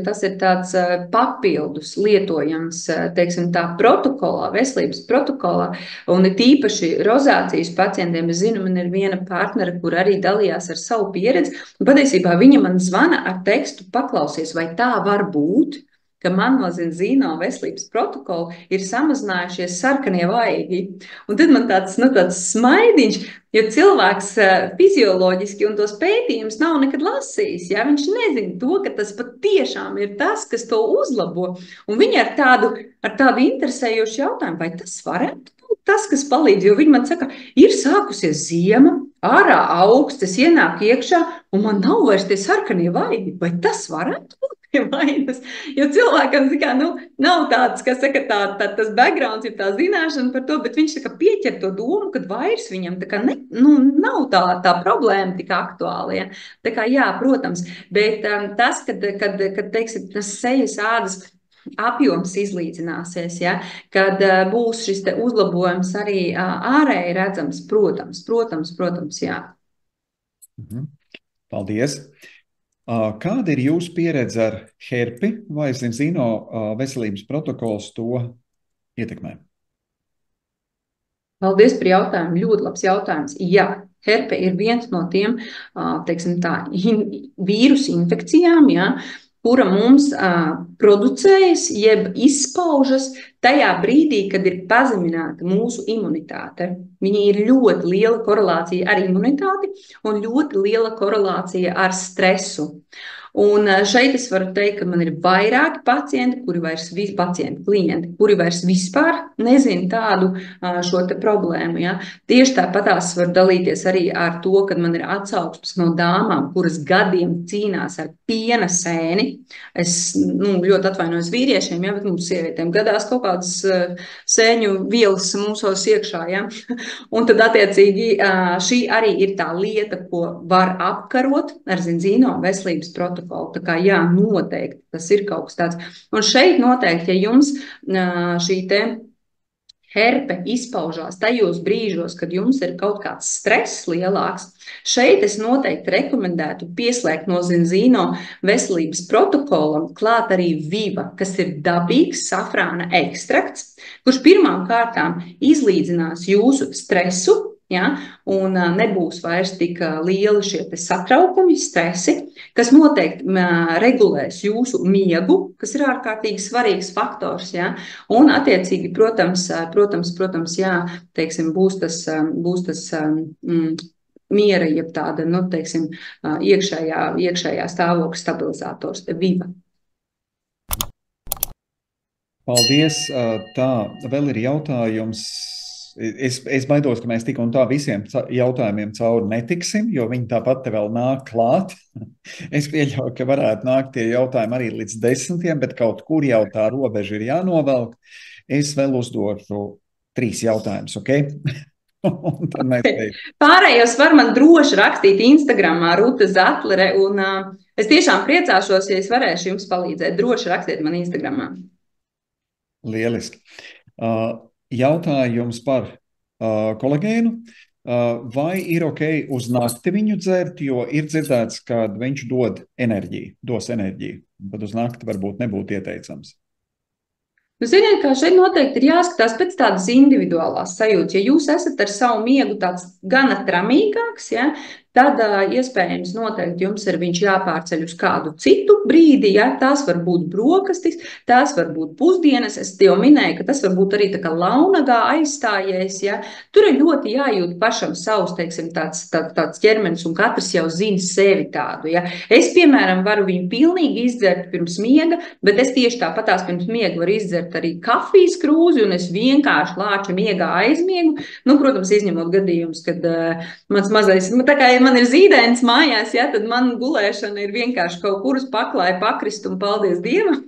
tāds papildus lietojams, teiksim, tā protokolā, veselības protokolā, un tīpaši rozācijas pacientiem. Es zinu, man ir viena partnere, kur arī dalījās ar savu pieredzi, un patiesībā viņa man zvana ar tekstu: paklausies, vai tā var būt, ka man no Zinzino veselības protokola ir samazinājušies sarkanie vaigi. Un tad man tāds smaidiņš, jo cilvēks fizioloģiski un tos pētījumus nav nekad lasījis. Ja? Viņš nezina to, ka tas patiešām ir tas, kas to uzlabo. Un viņi ar tādu interesējošu jautājumu, vai tas varētu būt tas, kas palīdz, jo viņi man saka, ir sākusies ziema, ārā augsts, es ienāku iekšā, un man nav vairs tie sarkanie vaigi. Vai tas varētu būt? Vainas. Jo cilvēkam nav tāds, kas saka, tas backgrounds ir tā zināšana par to, bet viņš pieķer to domu, ka vairs viņam nav tā problēma tik aktuāla. Ja? Tā kā jā, protams, bet tas, kad teiksim, tas sejas ādas apjoms izlīdzināsies, ja? Kad būs šis te uzlabojums arī ārēji redzams, protams, jā. Paldies! Kāda ir jūsu pieredze ar herpi vai Zinzino veselības protokols to ietekmē? Paldies par jautājumu. Ļoti labs jautājums. Jā, herpe ir viens no tiem, teiksim tā, vīrusu infekcijām, ja, kura mums producējas, jeb izpaužas tajā brīdī, kad ir pazemināta mūsu imunitāte. Viņa ir ļoti liela korelācija ar imunitāti un ļoti liela korelācija ar stresu. Un šeit es varu teikt, ka man ir vairāki klienti, kuri vairs vispār nezina tādu šo te problēmu. Ja? Tieši tāpatās var dalīties arī ar to, kad man ir atsauksmes no dāmām, kuras gadiem cīnās ar piena sēni. Es ļoti atvainojos vīriešiem, ja, bet mums sievietēm gadās kaut kādas sēņu vielas mūsos iekšā. Ja? Un tad attiecīgi šī arī ir tā lieta, ko var apkarot ar Zinzino veselības protokolu. Tā kā jā, noteikti tas ir kaut kas tāds. Un šeit noteikti, ja jums šī te herpe izpaužās tajos brīžos, kad jums ir kaut kāds stress lielāks, šeit es noteikti rekomendētu pieslēgt no Zinzino veselības protokolam klāt arī Viva, kas ir dabīgs safrāna ekstrakts, kurš pirmām kārtām izlīdzinās jūsu stresu, ja, un nebūs vairs tik lieli šie satraukumi, stresi, kas noteikti regulēs jūsu miegu, kas ir ārkārtīgi svarīgs faktors, ja, un attiecīgi, protams, jā, teiksim, būs tas miera, jeb tāda, teiksim, iekšējā stāvokļa stabilizators, Viva. Paldies. Tā, vēl ir jautājums. Es baidos, ka mēs tik un tā visiem jautājumiem cauri netiksim, jo viņi tāpat te vēl nāk klāt. Es pieļauju, ka varētu nākt tie jautājumi arī līdz 10, bet kaut kur jau tā robeža ir jānovelk. Es vēl uzdošu 3 jautājumus, ok? Pārējos var man droši rakstīt Instagramā Ruta Zatlere, un es tiešām priecāšos, ja es varēšu jums palīdzēt. Droši rakstiet man Instagramā. Lieliski. Jautājums par kolagēnu. vai ir ok uz nakti viņu dzert, jo ir dzirdēts, ka viņš dos enerģiju, bet uz nakti varbūt nebūtu ieteicams. Nu, ziniet, kā šeit noteikti ir jāskatās pēc tādas individuālās sajūtas. Ja jūs esat ar savu miegu tāds gana tramīgāks, ja, tad iespējams noteikti jums ir viņš jāpārceļ uz kādu citu brīdi. Ja? Tās var būt brokastis, tās var būt pusdienas. Es jau minēju, ka tas var būt arī tā kā launagā aizstājies. Ja? Tur ir ļoti jājūt pašam savs, teiksim, tāds ķermenis, un katrs jau zina sevi tādu. Ja? Es, piemēram, varu viņu pilnīgi izdzert pirms miega, bet es tieši tāpatās pirms miega varu izdzert arī kafijas krūzi, un es vienkārši lāča miegā aizmiegu. Nu, protams, izņemot gadījumus, kad mans mazais, tā kā man ir zīdainis mājās, ja, tad man gulēšana ir vienkārši kaut kur uz paklāja pakrist un paldies Dievam.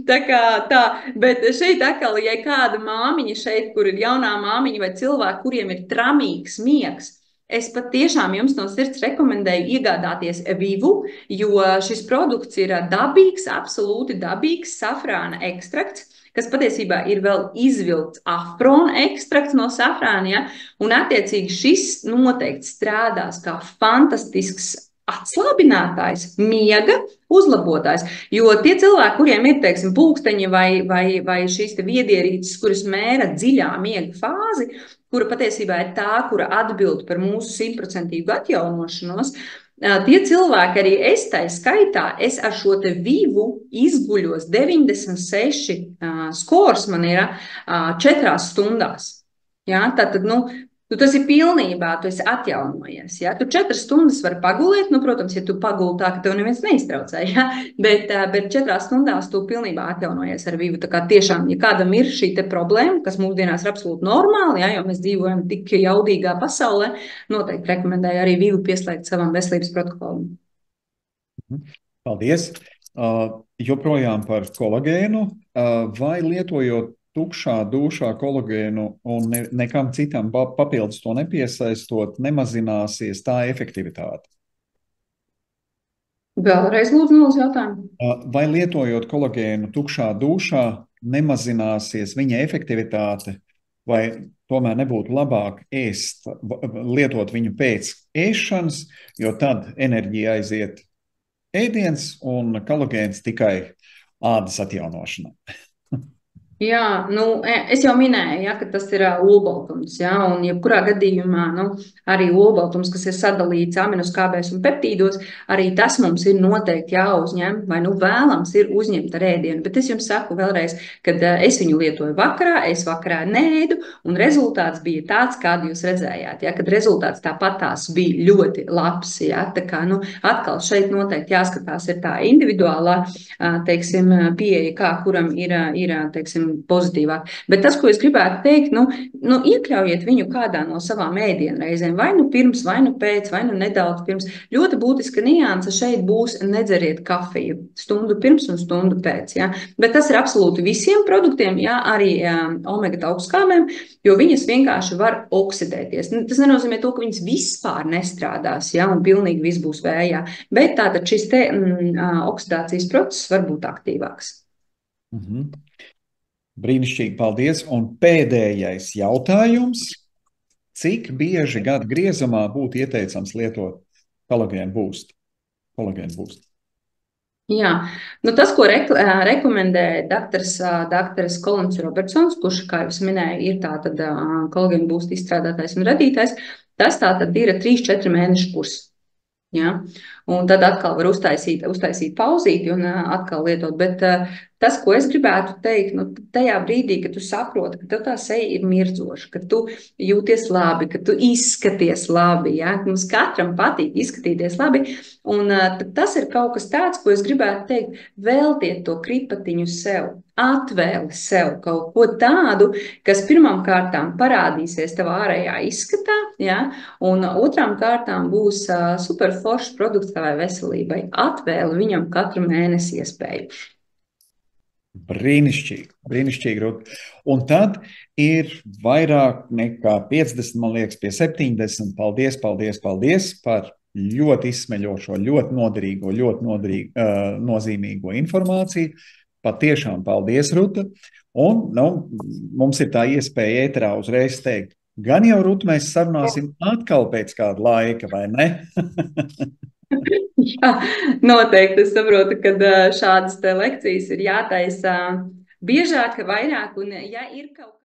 tā kā tā, bet šeit atkal, ja kāda māmiņa šeit, kur ir jaunā māmiņa vai cilvēki, kuriem ir tramīgs miegs, es pat tiešām jums no sirds rekomendēju iegādāties Vivu, jo šis produkts ir dabīgs, absolūti dabīgs safrāna ekstrakts, kas patiesībā ir vēl izvilkts afrona ekstrakts no safrāna, ja? Un attiecīgi šis noteikti strādās kā fantastisks atslābinātājs, miega uzlabotājs, jo tie cilvēki, kuriem ir, teiksim, pulksteņi vai šīs te viedierīces, kuras mēra dziļā miega fāzi, kura patiesībā ir tā, kura atbild par mūsu 100% atjaunošanos, tie cilvēki, arī es tai skaitā, es ar šo te Vivu izguļos 96 skors man ir 4 stundās. Ja? Tātad, tas ir pilnībā, tu esi atjaunojies. Ja? Tu 4 stundas vari pagulēt, protams, ja tu paguli tā, ka tev neviens neiztraucē, ja? bet 4 stundās tu pilnībā atjaunojies ar Vivu. Tā kā tiešām, ja kādam ir šī te problēma, kas mūsdienās ir absolūti normāli, ja? Jo mēs dzīvojam tik jaudīgā pasaulē, noteikti rekomendēju arī Vivu pieslēgt savam veselības protokolam. Paldies! Joprojām par kolagēnu, vai lietojot tukšā dūšā kolagēnu un nekam citam papildus to nepiesaistot, nemazināsies tā efektivitāte? Vēlreiz lūdzu jautājumu. Vai lietojot kolagēnu tukšā dūšā nemazināsies viņa efektivitāte, vai tomēr nebūtu labāk lietot viņu pēc ēšanas, jo tad enerģija aiziet ēdiens un kolagēns tikai ādas atjaunošanā? Jā, es jau minēju, ja, ka tas ir olbaltums, ja, un jebkurā gadījumā arī olbaltums, kas ir sadalīts aminoskābēs un peptīdos, arī tas mums ir noteikti jāuzņem, vai vēlams ir uzņemt ar ēdienu. Bet es jums saku vēlreiz, kad es viņu lietoju vakarā, es vakarā neēdu, un rezultāts bija tāds, kādu jūs redzējāt, ja, kad rezultāts tāpatās bija ļoti labs. Ja, tā kā, atkal šeit noteikti jāskatās ir tā individuālā, teiksim, pieeja, kā kuram ir teiksim, pozitīvāk. Bet tas, ko es gribētu teikt, iekļaujiet viņu kādā no savām ēdienreizēm, vai pirms, vai pēc, vai nedaudz pirms. Ļoti būtiska nianse šeit būs nedzeriet kafiju stundu pirms un stundu pēc. Ja? Bet tas ir absolūti visiem produktiem, ja? Arī omega augstskābēm, jo viņas vienkārši var oksidēties. Tas nenozīmē to, ka viņas vispār nestrādās, ja? Un pilnīgi viss būs vējā. Bet tātad šis te oksidācijas process var būt aktīvāks. Brīnišķīgi, paldies. Un pēdējais jautājums. Cik bieži gada griezumā būtu ieteicams lietot kolagēnu boost? Jā, tas, ko rekomendē daktaris Kolins Robertsons, kurš, kā jau es minēju, ir tātad kolagēnu boost izstrādātājs un radītājs, tas tātad ir 3-4 mēnešu kurs. Ja? Un tad atkal var uztaisīt pauzīti un atkal lietot. Bet tas, ko es gribētu teikt, tajā brīdī, kad tu saproti, ka tev tā seja ir mirdzoša, ka tu jūties labi, ka tu izskaties labi, ja? Mums katram patīk izskatīties labi, un tas ir kaut kas tāds, ko es gribētu teikt, veltiet to kripatiņu sev, atvēli sev kaut ko tādu, kas pirmām kārtām parādīsies tavā ārējā izskatā, ja? Un otrām kārtām būs super foršs produkts tavai veselībai. Atvēli viņam katru mēnesi iespēju. Brīnišķīgi, Rūt. Un tad ir vairāk nekā 50, man liekas, pie 70. Paldies par ļoti izsmeļošo, ļoti noderīgo, nozīmīgo informāciju. Patiešām paldies, Ruta. Un mums ir tā iespēja ēterā uzreiz teikt Gan jau, Rūt, mēs sarunāsim atkal pēc kāda laika, vai ne? Jā, noteikti. Es saprotu, ka šādas te lekcijas ir jātaisa biežāk, vairāk, un ja ir kaut